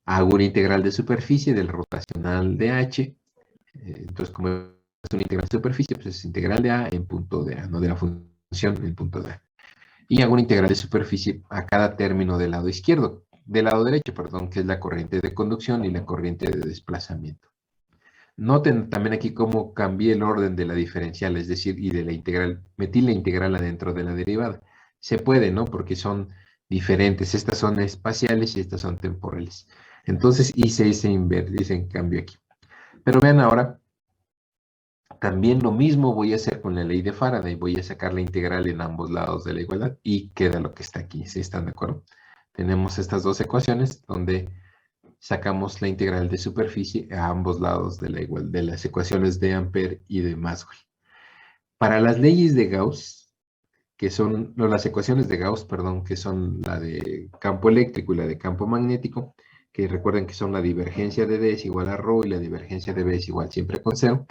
hago una integral de superficie del rotacional de H. Entonces, como es una integral de superficie, pues es integral de A en punto de A, no de la función en punto de A. Y hago una integral de superficie a cada término del lado izquierdo, del lado derecho, perdón, que es la corriente de conducción y la corriente de desplazamiento. Noten también aquí cómo cambié el orden de la diferencial, es decir, y de la integral. Metí la integral adentro de la derivada. Se puede, ¿no? Porque son diferentes. Estas son espaciales y estas son temporales. Entonces hice ese cambio aquí. Pero vean ahora, también lo mismo voy a hacer con la ley de Faraday. Voy a sacar la integral en ambos lados de la igualdad y queda lo que está aquí. ¿Sí están de acuerdo? Tenemos estas dos ecuaciones donde sacamos la integral de superficie a ambos lados de las ecuaciones de Ampère y de Maxwell. Para las leyes de Gauss, que son, no, las ecuaciones de Gauss, perdón, que son la de campo eléctrico y la de campo magnético, que recuerden que son la divergencia de D es igual a ρ y la divergencia de B es igual siempre con 0,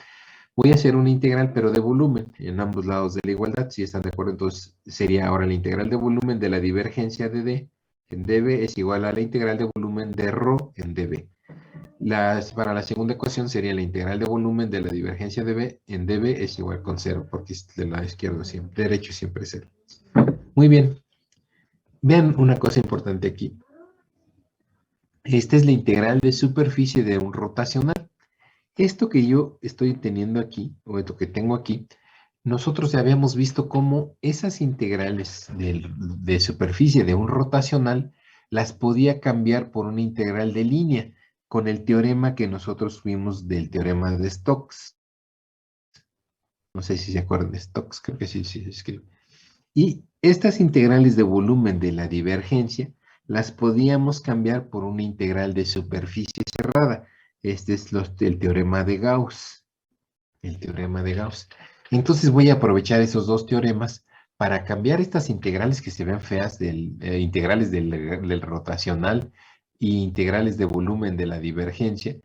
voy a hacer una integral, pero de volumen, en ambos lados de la igualdad, si están de acuerdo, entonces sería ahora la integral de volumen de la divergencia de D en dB es igual a la integral de volumen de ρ en dB. Para la segunda ecuación sería la integral de volumen de la divergencia de B en dB es igual con 0, porque es del lado izquierdo siempre, derecho siempre es 0. Muy bien. Vean una cosa importante aquí. Esta es la integral de superficie de un rotacional. Esto que yo estoy teniendo aquí, o esto que tengo aquí, nosotros ya habíamos visto cómo esas integrales de superficie de un rotacional las podía cambiar por una integral de línea con el teorema que nosotros vimos del teorema de Stokes. No sé si se acuerdan de Stokes, creo que sí se escribe. Y estas integrales de volumen de la divergencia las podíamos cambiar por una integral de superficie cerrada. Este es el teorema de Gauss. El teorema de Gauss. Entonces voy a aprovechar esos dos teoremas para cambiar estas integrales que se ven feas, integrales del rotacional e integrales de volumen de la divergencia.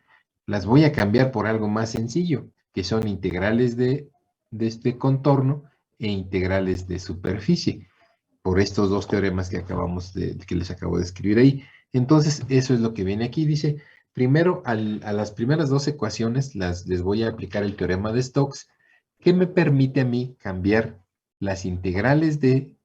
Las voy a cambiar por algo más sencillo, que son integrales de este contorno e integrales de superficie, por estos dos teoremas que les acabo de escribir ahí. Entonces, eso es lo que viene aquí. Dice, primero, a las primeras dos ecuaciones les voy a aplicar el teorema de Stokes, que me permite a mí cambiar las integrales de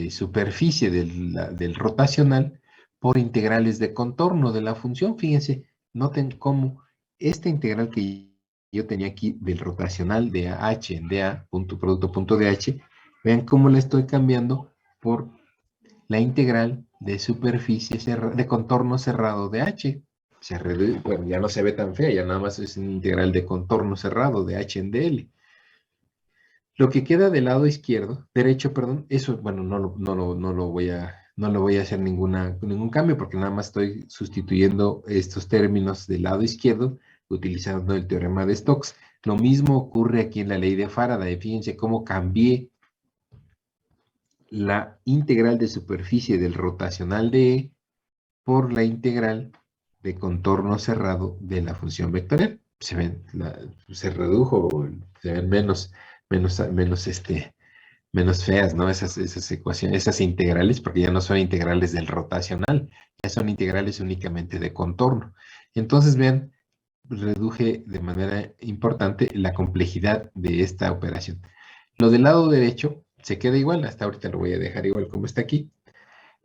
superficie del rotacional por integrales de contorno de la función. Fíjense, noten cómo esta integral que yo tenía aquí del rotacional de h en dA, producto punto de h, vean cómo la estoy cambiando por la integral de superficie de contorno cerrado de h. Bueno, ya no se ve tan fea, ya nada más es una integral de contorno cerrado de h en dl. Lo que queda del lado derecho, perdón, eso, bueno, no lo voy a hacer ningún cambio porque nada más estoy sustituyendo estos términos del lado izquierdo utilizando el teorema de Stokes. Lo mismo ocurre aquí en la ley de Faraday. Fíjense cómo cambié la integral de superficie del rotacional de E por la integral de contorno cerrado de la función vectorial. Se redujo, se ven menos feas, ¿no? Esas ecuaciones, esas integrales, porque ya no son integrales del rotacional, ya son integrales únicamente de contorno. Entonces, vean, reduje de manera importante la complejidad de esta operación. Lo del lado derecho se queda igual, hasta ahorita lo voy a dejar igual como está aquí.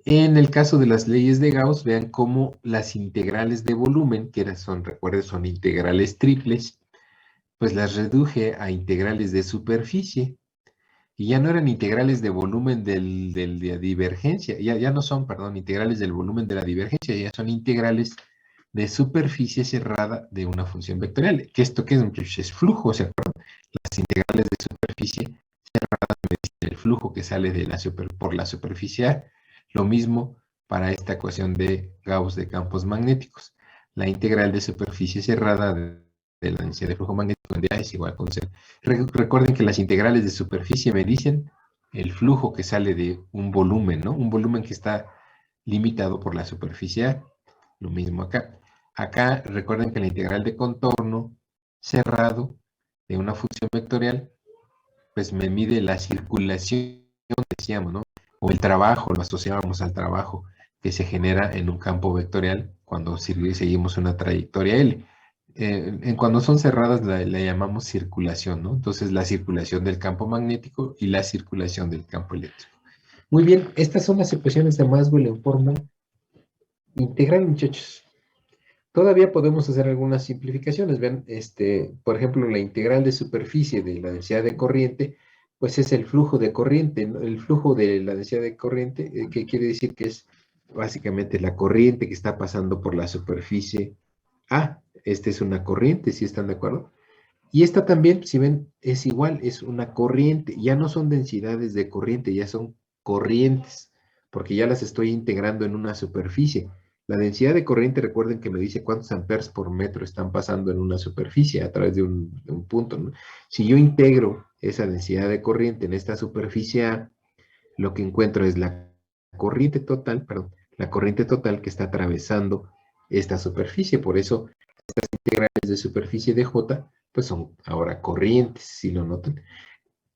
En el caso de las leyes de Gauss, vean cómo las integrales de volumen, que recuerden, son integrales triples, pues las reduje a integrales de superficie. Y ya no eran integrales de volumen de la divergencia, ya no son, perdón, integrales del volumen de la divergencia, ya son integrales de superficie cerrada de una función vectorial. ¿Qué esto qué es, muchachos? Es flujo, ¿se acuerdan? Las integrales de superficie cerrada me dicen el flujo que sale por la superficie A. Lo mismo para esta ecuación de Gauss de campos magnéticos. La integral de superficie cerrada de la densidad de flujo magnético de A es igual con 0. Recuerden que las integrales de superficie me dicen el flujo que sale de un volumen, ¿no? Un volumen que está limitado por la superficie A. Lo mismo acá. Acá recuerden que la integral de contorno cerrado de una función vectorial, pues me mide la circulación, decíamos, ¿no? O el trabajo, lo asociábamos al trabajo que se genera en un campo vectorial cuando seguimos una trayectoria L. Cuando son cerradas la llamamos circulación, ¿no? Entonces la circulación del campo magnético y la circulación del campo eléctrico. Muy bien, estas son las ecuaciones de Maxwell en forma integral, muchachos. Todavía podemos hacer algunas simplificaciones. Vean, por ejemplo, la integral de superficie de la densidad de corriente, pues es el flujo de corriente, ¿no? El flujo de la densidad de corriente, que quiere decir que es básicamente la corriente que está pasando por la superficie A. Esta es una corriente, ¿sí están de acuerdo? Y esta también, si ven, es igual, es una corriente. Ya no son densidades de corriente, ya son corrientes, porque ya las estoy integrando en una superficie. La densidad de corriente, recuerden que me dice cuántos amperes por metro están pasando en una superficie a través de un punto, ¿no? Si yo integro esa densidad de corriente en esta superficie A, lo que encuentro es la corriente total, perdón, la corriente total que está atravesando esta superficie. Por eso, estas integrales de superficie de J, pues son ahora corrientes, si lo notan.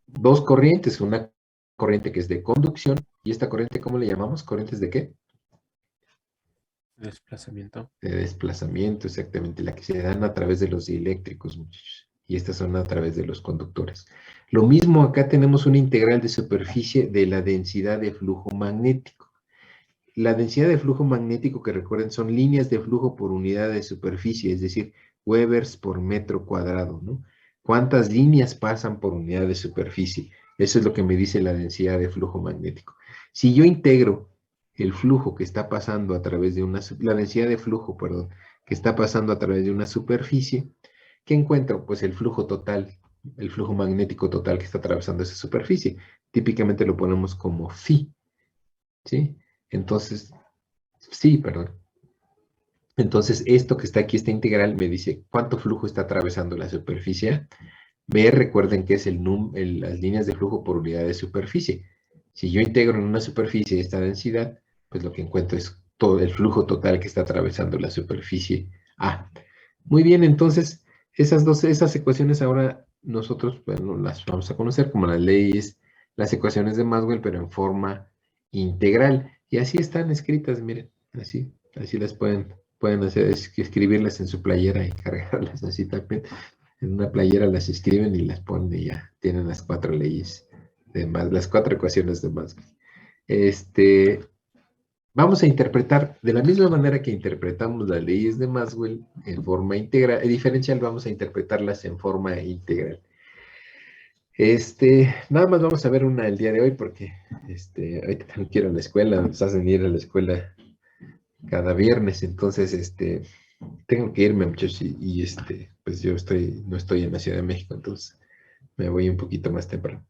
Dos corrientes, una corriente que es de conducción, y esta corriente, ¿cómo le llamamos? ¿Corrientes de qué? Desplazamiento. De desplazamiento, exactamente, la que se dan a través de los dieléctricos, muchachos. Y estas son a través de los conductores. Lo mismo acá tenemos una integral de superficie de la densidad de flujo magnético. La densidad de flujo magnético, que recuerden, son líneas de flujo por unidad de superficie, es decir, Webers por metro cuadrado, ¿no? ¿Cuántas líneas pasan por unidad de superficie? Eso es lo que me dice la densidad de flujo magnético. Si yo integro el flujo que está pasando a través de la densidad de flujo, perdón, que está pasando a través de una superficie, ¿qué encuentro? Pues el flujo total, el flujo magnético total que está atravesando esa superficie. Típicamente lo ponemos como phi, ¿sí? Entonces, sí, perdón. Entonces, esto que está aquí, esta integral, me dice cuánto flujo está atravesando la superficie. B, recuerden que es las líneas de flujo por unidad de superficie. Si yo integro en una superficie esta densidad, pues lo que encuentro es todo el flujo total que está atravesando la superficie A. Muy bien, entonces, esas ecuaciones ahora nosotros, bueno, las vamos a conocer como las leyes, las ecuaciones de Maxwell, pero en forma integral. Y así están escritas, miren, así las pueden hacer, escribirlas en su playera y cargarlas así también. En una playera las escriben y las ponen y ya tienen las 4 leyes las 4 ecuaciones de Maxwell. Vamos a interpretar de la misma manera que interpretamos las leyes de Maxwell en forma integral, diferencial, vamos a interpretarlas en forma integral. Nada más vamos a ver una el día de hoy porque ahorita también quiero ir a la escuela, nos hacen ir a la escuela cada viernes, entonces tengo que irme, muchachos, pues yo no estoy en la Ciudad de México, entonces me voy un poquito más temprano.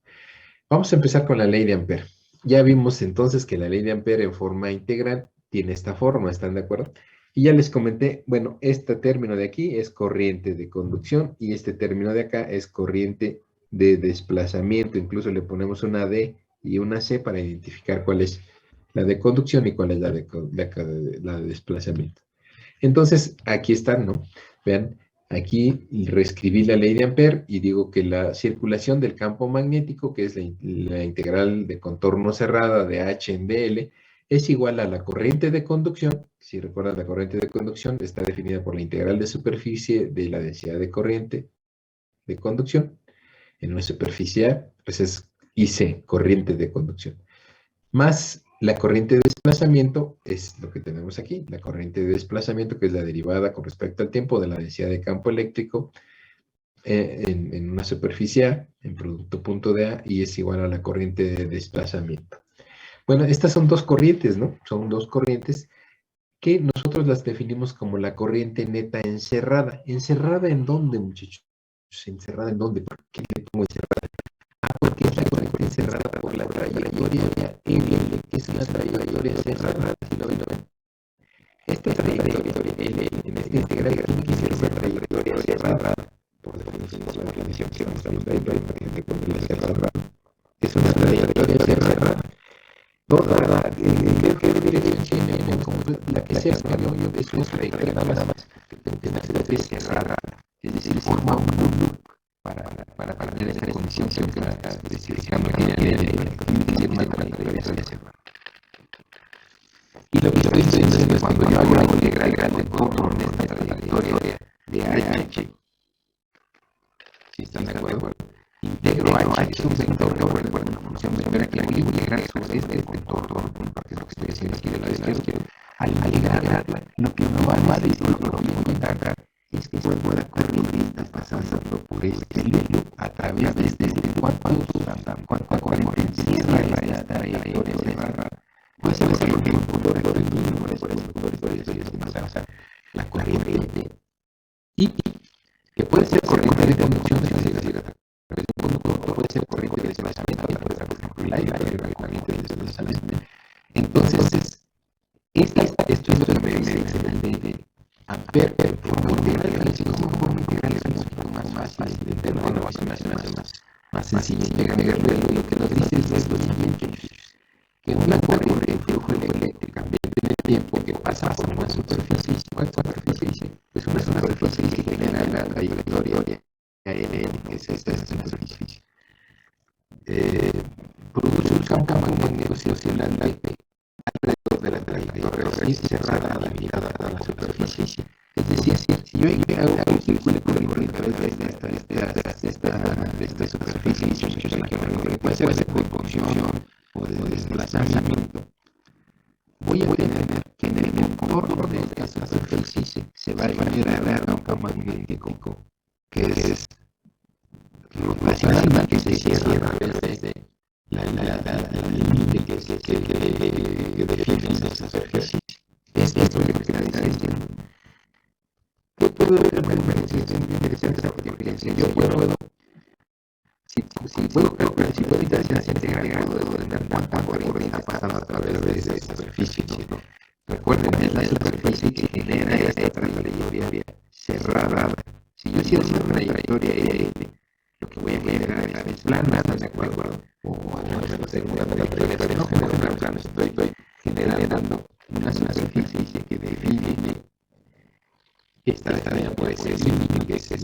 Vamos a empezar con la ley de Ampère. Ya vimos entonces que la ley de Ampère en forma integral tiene esta forma, ¿están de acuerdo? Y ya les comenté, bueno, este término de aquí es corriente de conducción y este término de acá es corriente de desplazamiento. Incluso le ponemos una D y una C para identificar cuál es la de conducción y cuál es la de desplazamiento. Entonces, aquí están, ¿no? Vean, aquí reescribí la ley de Ampère y digo que la circulación del campo magnético, que es la integral de contorno cerrada de H en dl, es igual a la corriente de conducción. Si recuerdas, la corriente de conducción está definida por la integral de superficie de la densidad de corriente de conducción en una superficie A, pues es IC, corriente de conducción. Más la corriente de desplazamiento es lo que tenemos aquí, la corriente de desplazamiento, que es la derivada con respecto al tiempo de la densidad de campo eléctrico en una superficie A, en producto punto de A, y es igual a la corriente de desplazamiento. Bueno, estas son dos corrientes, ¿no? Son dos corrientes que nosotros las definimos como la corriente neta encerrada. ¿Encerrada en dónde, muchachos? ¿Encerrada en dónde? ¿Por qué le pongo encerrada? Porque es la corriente encerrada por la trayectoria L, que es una trayectoria cerrada. ¿Sí lo ven? Esta trayectoria L, en esta integral, tiene que ser una trayectoria cerrada. Por definición, que estamos viendo ahí, de corriente cerrada. Es una trayectoria cerrada. Toda, ¿qué dirección tiene? Como la que sea, ¿no? Es una trayectoria nada más. Tengo que hacer cerrada. Es decir, forma un loop para tener esa condición que la especificación tiene tiene que ser una trayectoria cerrada. Y lo que estoy diciendo es cuando yo hago la integral de contorno de esta trayectoria de H, si están de acuerdo, integro H un vector que vuelve una función vectora que voy a integrar sobre este contorno, que es lo que estoy haciendo aquí de la izquierda. Al integrarla, lo que uno va a decir, lo que voy a encontrar es que la corriente está pasando por este loop a través de este cuánta corriente encierra esta trayectoria cerrada. Puede ser porque un punto de mínimo, por eso la corriente y que puede ser corriente de conducción, es decir, a través de un conductor, puede ser corriente de desplazamiento, por ejemplo, el aire, la corriente de desplazamiento. Entonces, esto es lo que me dice el de Ampère, forma integral, si como forma integral es un poquito más fácil de entender, bueno, más sencillo de entenderlo, y lo que nos dice es lo siguiente, que una corriente de flujo eléctrico cambia en el tiempo que pasa por una superficie. ¿Cuál superficie? Pues una superficie que genera la trayectoria ANN, que es esta superficie. Produce un campo magnético circulante alrededor de la trayectoria cerrada a la mirada a la superficie. Es decir, si yo hago un círculo a través de esta superficie, que puede ser de conducción o de desplazamiento, voy a tener que en el contorno de esta superficie se va a generar un campo magnético que es rotacional, que se cierra desde la línea que define esa superficie. Esto es lo que está diciendo. Yo puedo ver referencias interesantes a la diferencia. Yo puedo calcular, si puedo integrar, puedo tener cuánta corriente está pasando a través de esa superficie, ¿no? Recuerden, es la superficie que genera esta trayectoria cerrada. Si yo cierro una trayectoria L, lo que voy a generar es plana, ¿de acuerdo? O al menos en una trayectoria no generar plana, estoy generando una superficie que define esta línea, puede ser límite, que es el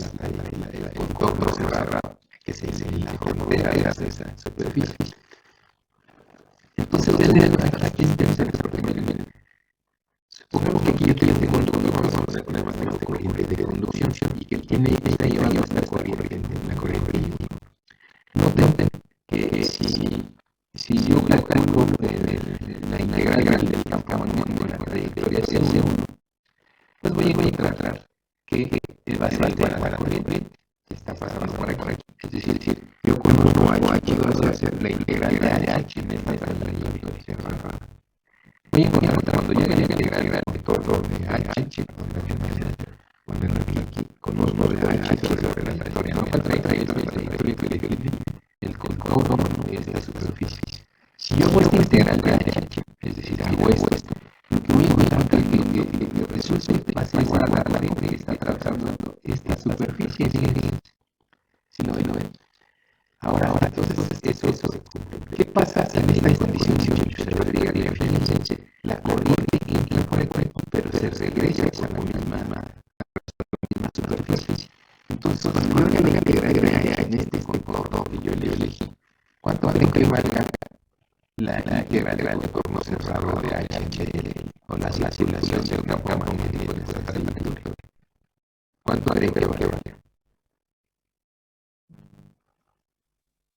contorno cerrado, que es la frontera de esa superficie. Entonces, aquí es interesante porque miren, supongamos que aquí yo tengo un conductor, vamos a poner más de corriente de conducción, y que está llevando esta corriente, la corriente. Noten que si yo calculo la integral del campo magnético, la trayectoria hacia C1, pues voy a encontrar que va a ser igual a la corriente que está pasando por aquí. Es decir, yo conozco H, voy a hacer la integral de H en esta trayectoria cerrada. Voy a encontrar cuando llegue a la integral de contorno de H, cuando aquí conozco de H sobre la trayectoria, no cuál trayectoria que define el contorno de esta superficie. Si yo hago esta integral de H, es decir, hago esto, lo que voy a encontrar que resulta que pasa igual a la corriente que está atravesando esta superficie. Si lo ven. Ahora, entonces, eso se cumple. ¿Qué pasa regresa a la misma superficie. Entonces, cuando yo le agregue en este contorno que yo le elegí, ¿cuánto creen que valga la integral del contorno cerrado de HL o la circulación del campo magnético de esta trayectoria? ¿Cuánto creen que valga?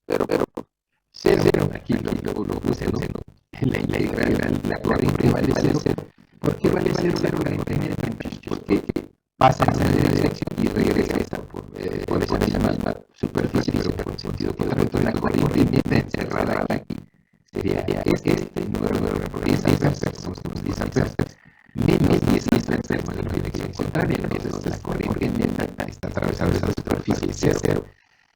Pero cero, aquí lo puse en la integral, la corriente vale cero. ¿Por qué vale cero la corriente? Porque pasa en la dirección y regresa por esa misma superficie, pero con sentido contrario. La corriente encerrada aquí sería este número de 10 amperes menos 10 amperes en la dirección contraria. Entonces la corriente neta está atravesando esa superficie cero.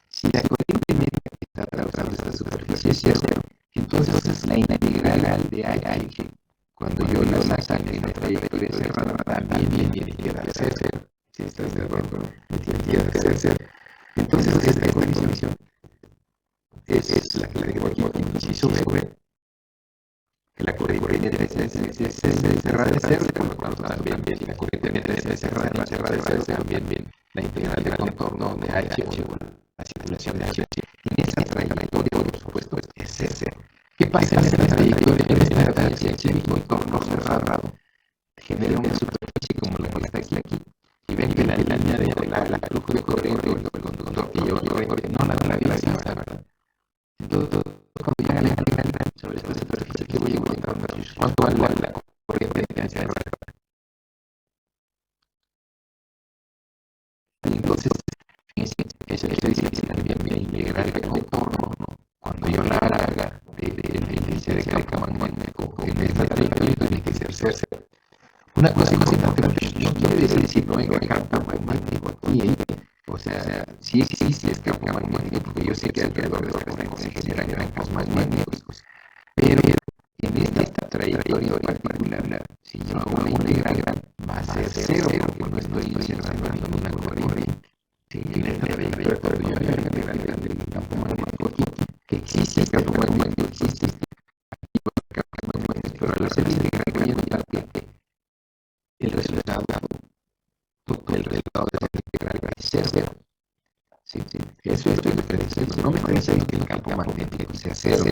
Si la corriente neta está atravesando esa superficie cero, entonces la integral de H, cuando yo la saque en la trayectoria cerrada, también tiene que dar cero. Si estás de acuerdo, tiene que dar cero. Entonces esta condición es la que le digo aquí, inciso B, que la corriente neta es cerrada de cero, por lo tanto también si la corriente neta es cerrada de cero, también la integral de contorno de H o la circulación de H en esa trayectoria, por supuesto, es cero. ¿Qué pasa en esta trayectoria? En esta trayectoria de contorno cerrado genera una superficie como la que está aquí. Y ven que la línea de la flujo de corriente o el conductor que lleva corriente no la vista, ¿verdad? Entonces, cuando llega la integral sobre esta superficie que voy a encontrar, ¿cuánto vale la corriente de hacia arriba? Entonces, fíjense, eso quiere decir que también la integral de contorno, cuando yo la haga del índice de campo magnético en esta trayectoria, tiene que ser cero. Una cosa importante, no quiere decir no haya campo magnético aquí, o sea, sí existe campo magnético, porque yo sé que alrededor de los corrientes se generan campos magnéticos, pero en esta trayectoria particular, si yo hago una integral, va a ser cero, porque no estoy insertando ninguna corriente. Sí, en esta trayectoria, cuando yo haga la integral del campo magnético aquí, que existe el campo magnético, existe campo magnético, pero al hacer la integral voy a notar que el resultado de esa integral va a ser cero. Sí, eso es lo que estoy diciendo. No me estoy diciendo que el campo magnético sea cero.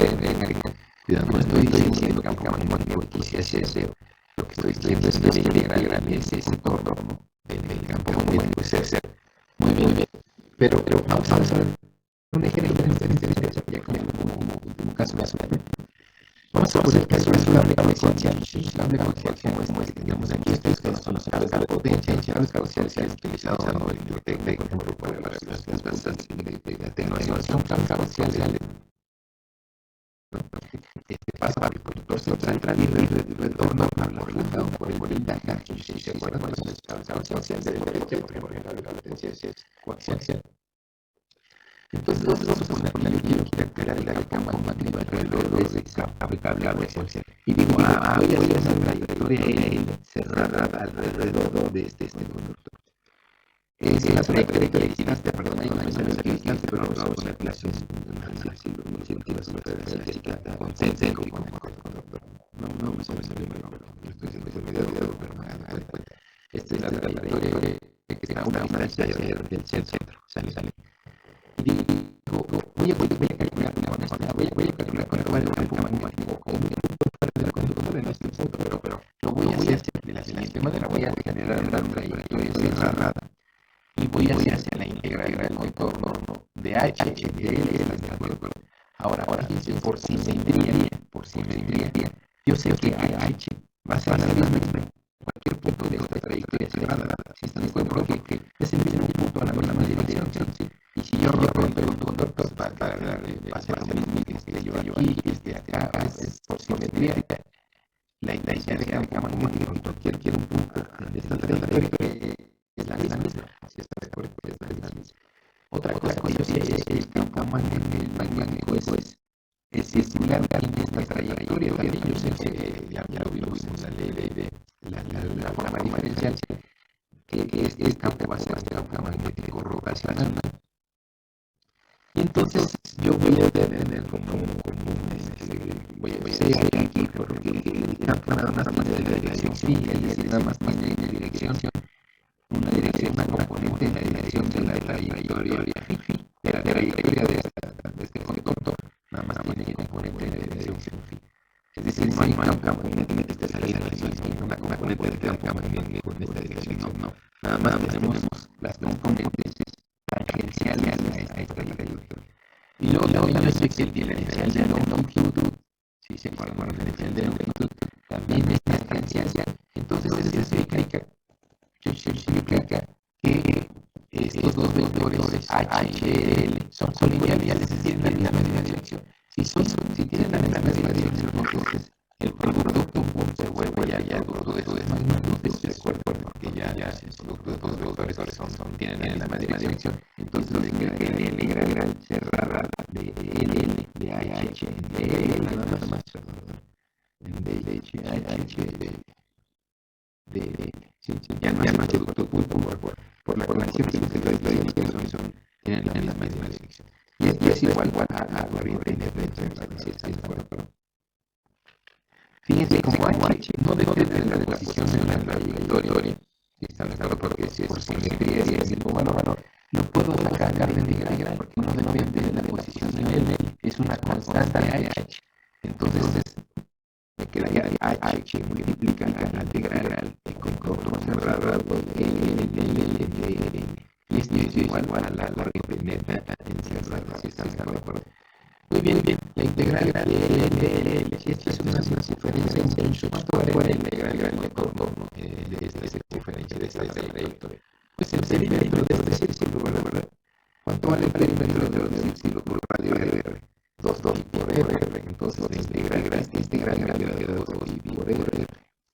Cuidado, no estoy diciendo que el campo magnético aquí sea cero. Lo que estoy diciendo es que la integral es ese contorno del campo magnético sea cero. Muy bien. Pero vamos a ver un ejemplo ya como último caso. Vamos a poner el caso de un cable coaxial. Un cable coaxial como este que tenemos aquí. Estos son los cables de alta potencia. El cable coaxial se ha utilizado en el biblioteca, por ejemplo, para las plantas de atenuación. Un cable coaxial pasa por el conductor central y retorna reflejado por el voltaje. Si se acuerdan, los cables coaxiales de derecha, por ejemplo, el cable potencia es coaxial. Entonces, vamos a suponer que yo quiero capturar el campo magnético alrededor de ese cable coaxial. Y digo, voy a hacer una trayectoria cerrada alrededor de este conductor. Es la trayectoria distante, perdón, hay una distante, pero vamos a poner relación muy científica concéntrico con el conductor. No me sale el número, estoy haciendo ese video, pero me da cuenta. Esta es la trayectoria que está a una distancia del centro. Sale. Y digo, voy a calcular con el campo magnético como un punto fuera del conductor en este punto, pero lo voy a hacer de la siguiente manera. Voy a generar una trayectoria cerrada y voy a hacer la integral del contorno de H de L, ¿de acuerdo? Ahora, fíjense, por simetría, yo sé que H va a ser la misma en cualquier punto de esta trayectoria cerrada. Si están de acuerdo que es el mismo punto a la misma dirección, ¿sí? Y si yo recuento el conductor, va a ser lo mismo que esté yo aquí, que esté acá, es por simetría. La intensidad de campo magnético en cualquier punto de esta trayectoria es la misma. Si está de acuerdo, es la misma. Otra cosa que yo sé es que el campo magnético es circular en esta trayectoria. También yo sé que ya lo vimos en la ley de la forma diferencial, que este campo va a ser este campo magnético rotacional. Y entonces yo voy a tener como voy a decir aquí porque el campo nada más tiene dirección phi, es decir, nada más tiene una dirección, una componente en la dirección de la trayectoria phi, de la trayectoria de este conductor, nada más tiene componente en la dirección phi. Es decir, no hay un campo magnético de salida, una componente del campo magnético en esta dirección, no. Nada más tenemos las componentes tangenciales a esta trayectoria. Y luego también existe el diferencial de longitud. Si se forma el diferencial de longitud, también es tangencial. Entonces, eso significa que estos dos vectores HL son colineales, es decir, en la misma dirección. Si tienen la misma dirección, entonces el producto se vuelve ya el producto de dos magnitudes, de acuerdo, porque ya el producto de dos vectores tienen la misma dirección. Entonces lo que el L integral cerrada de L de H de L nada más, de ya no es el producto por la conexión que tienen la misma dirección. Y es igual a la corriente de fíjense como H no depende de la posición en la trayectoria. ¿Están de acuerdo? Porque si es simetría y el mismo valor, no puedo sacar del integral porque no depende de la posición en L, es una constante H. Entonces, me quedaría H multiplica la integral con contorno cerrado de L. Y esto es igual a la corriente en cerrada. ¿Sí están de acuerdo? Muy bien, la integral de L, esta es una circunferencia en su factor la integral de contorno de esta circunferencia de esta trayectoria. Pues el perímetro de este círculo, ¿verdad? ¿Cuánto vale el perímetro de un círculo por radio R? 2 por R. Entonces la integral de 2 por R.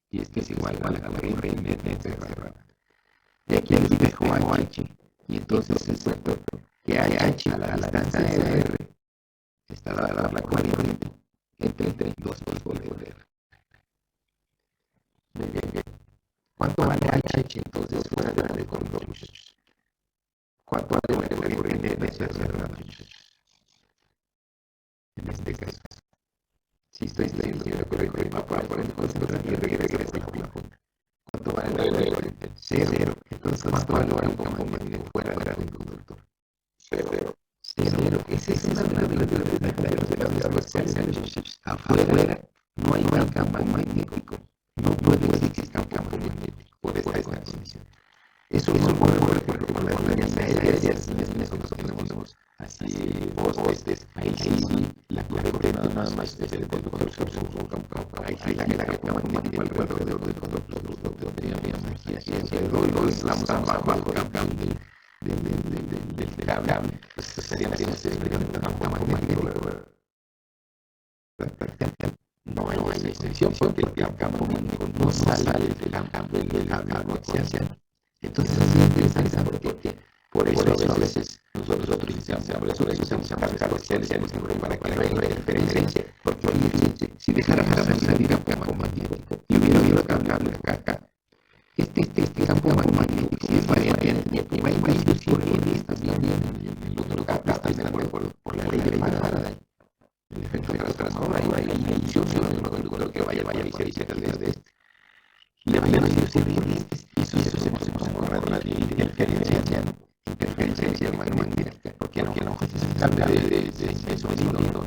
Y esto es igual a la corriente cerrada. De aquí les dejo H. Y entonces es cierto que H a la distancia de R está dada la corriente entre 2 por R. Bien. ¿Cuánto vale H entonces fuera de contorno, muchachos? ¿Cuánto vale la corriente de esta cerrada, muchachos? En este caso, si estoy leyendo la corriente va por el contorno y regresa a la punta. ¿Cuánto vale la corriente? 0. Entonces, ¿cuánto vale un campo magnético fuera del conductor? 0. Esa es una de las cuestiones. Afuera no hay un campo magnético. No puede existir campo magnético por esta condición. Eso no ocurre, por ejemplo, con las líneas aéreas, las que tenemos así postes. Ahí sí, la corriente nada más es el conductor sobre un campo. Ahí sí, la campo magnético alrededor del conductor. Digamos aquí, así alrededor, lo estamos abajo del campo del cable. Pues estarían un campo magnético, no hay esa extensión porque el campo magnético no sale del campo del cable coaxial. Entonces es interesante porque por eso a veces nosotros utilizamos cargas coaxiales para que no haya interferencia, porque si dejáramos salir un campo magnético y hubiera cable acá, este campo magnético si es variante en el tiempo va a ir por también en el otro cable está de acuerdo por la ley de Faraday. El efecto de transforma y la inducción de un conductor que vaya y se dice tal vez de este. Le vayan a inducir corrientes y eso se llama interferencia magnética, porque no es un cambio de sonido,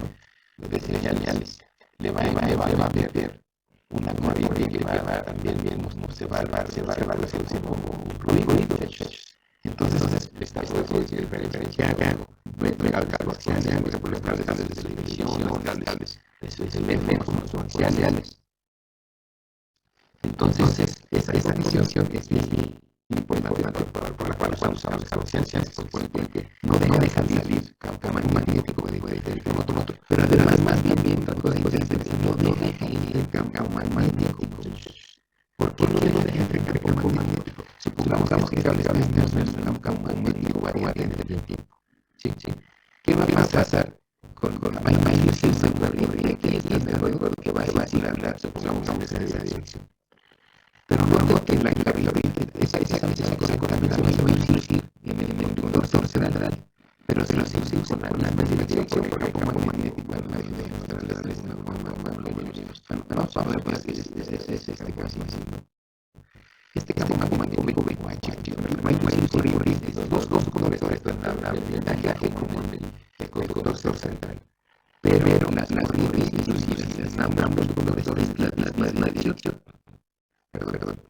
de señales. Le va a meter una corriente que va también se va a reducir como un ruido, muchachos. Entonces, esta es la diferencia que hago. Cargas coaxiales, por los cables de televisión, los cables teléfonos coaxiales. Entonces, esa condición es bien importante por la cual usamos cables coaxiales, porque no dejan de salir campo magnético del motor, pero además más bien otra cosa interesante, no deja ir el campo magnético. ¿Por qué no deja ir el campo magnético? Supongamos que el cable es un campo magnético variante en el tiempo. Sí. ¿Qué va a pasar con la maíz? Es una corriente que es de acuerdo que va a girar, supongamos en esa dirección. Pero luego que la corriente, esa corriente también se va a inducir en el conductor central, pero se lo induce con la misma dirección por el campo magnético. Vamos a ver, pues, es este caso. Este campo magnético BH va a inducir corrientes de los dos conductores del blindaje como el conductor central. Pero las corrientes inducidas en ambos conductores en la misma dirección. Perdón.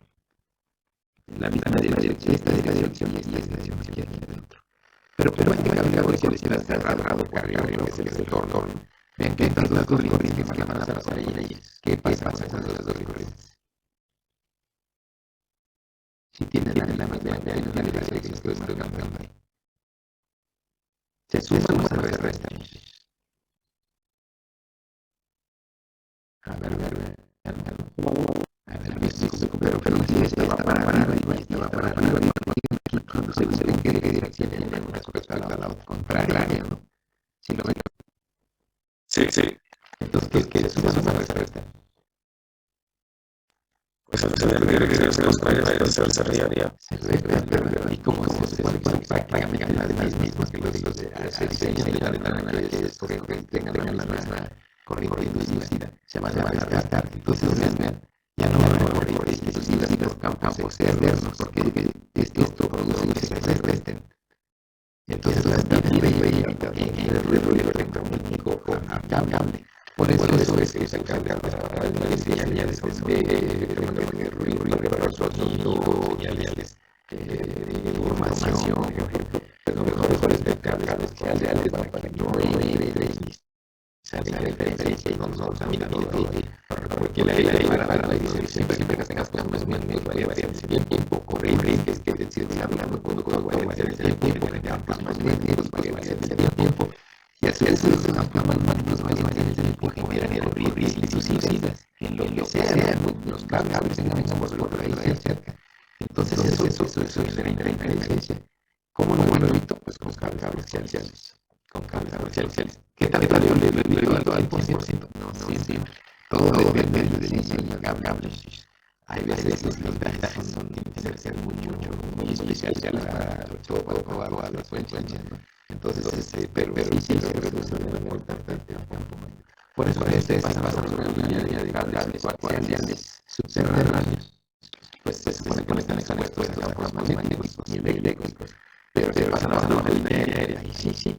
La misma dirección, esta dirección y esta dirección que aquí adentro. Pero hay que cambiar porque el está cerrado por arriba, que es el retorno. Vean que estas dos corrientes que van a pasar ahí. ¿Qué pasa con esas dos corrientes? Si tienen la misma dirección que estoy marcando ahí. Se suman o se restan. A ver. Pero si esta va para arriba y esta va para arriba, cuando se ve en qué dirección viene una respecto a la otra, contraria, ¿no? ¿Sí lo ven? Sí. Entonces, ¿qué es una suma respuesta? Pues al ser de dirección contraria, se realizaría. Se restan, y como se supone que son prácticamente las mismas que los se diseñan de manera que estos tengan la misma corriente inducida, se van a restar. Entonces, vean, ya no hay corrientes inducidas por campos externos, porque esto produce que se resten. Entonces, la estabilidad evita el ruido electromagnético aplicable. Por eso es que se encarga para el señales de ruido, para sonido, señales de información, pero mejor es ver cables que reales para que no entre y salga la diferencia y no contamina todo. Porque la idea para la edición siempre que tengas cosas muy variables en el tiempo, corrientes, que es decir, hablando cuando variables en el tiempo, campos magnéticos, variables en el tiempo. Y así es los campos magnéticos variables en el tiempo generan corrientes inducidas en lo que sea, los cables tengamos por ahí cerca. Entonces eso es la diferencia. ¿Cómo lo evito? Pues con cables parciales. ¿Qué tal yo le evito al 100%? No siempre. Todo depende del diseño del cable. Hay veces los blindajes tienen que ser muy especiales para probar las frecuencias, ¿no? Entonces, pero sí se reduce de manera importante el campo magnético. Por eso pasa una línea de cables coaxiales subterráneos. Pues se supone que no están expuestos a campos magnéticos ni eléctricos, pero se pasan a una línea aérea y sí.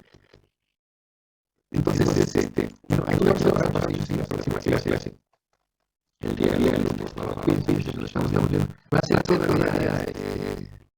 Entonces, hay que observar para la próxima clase. El día lunes, lo estamos viendo. Va a ser todavía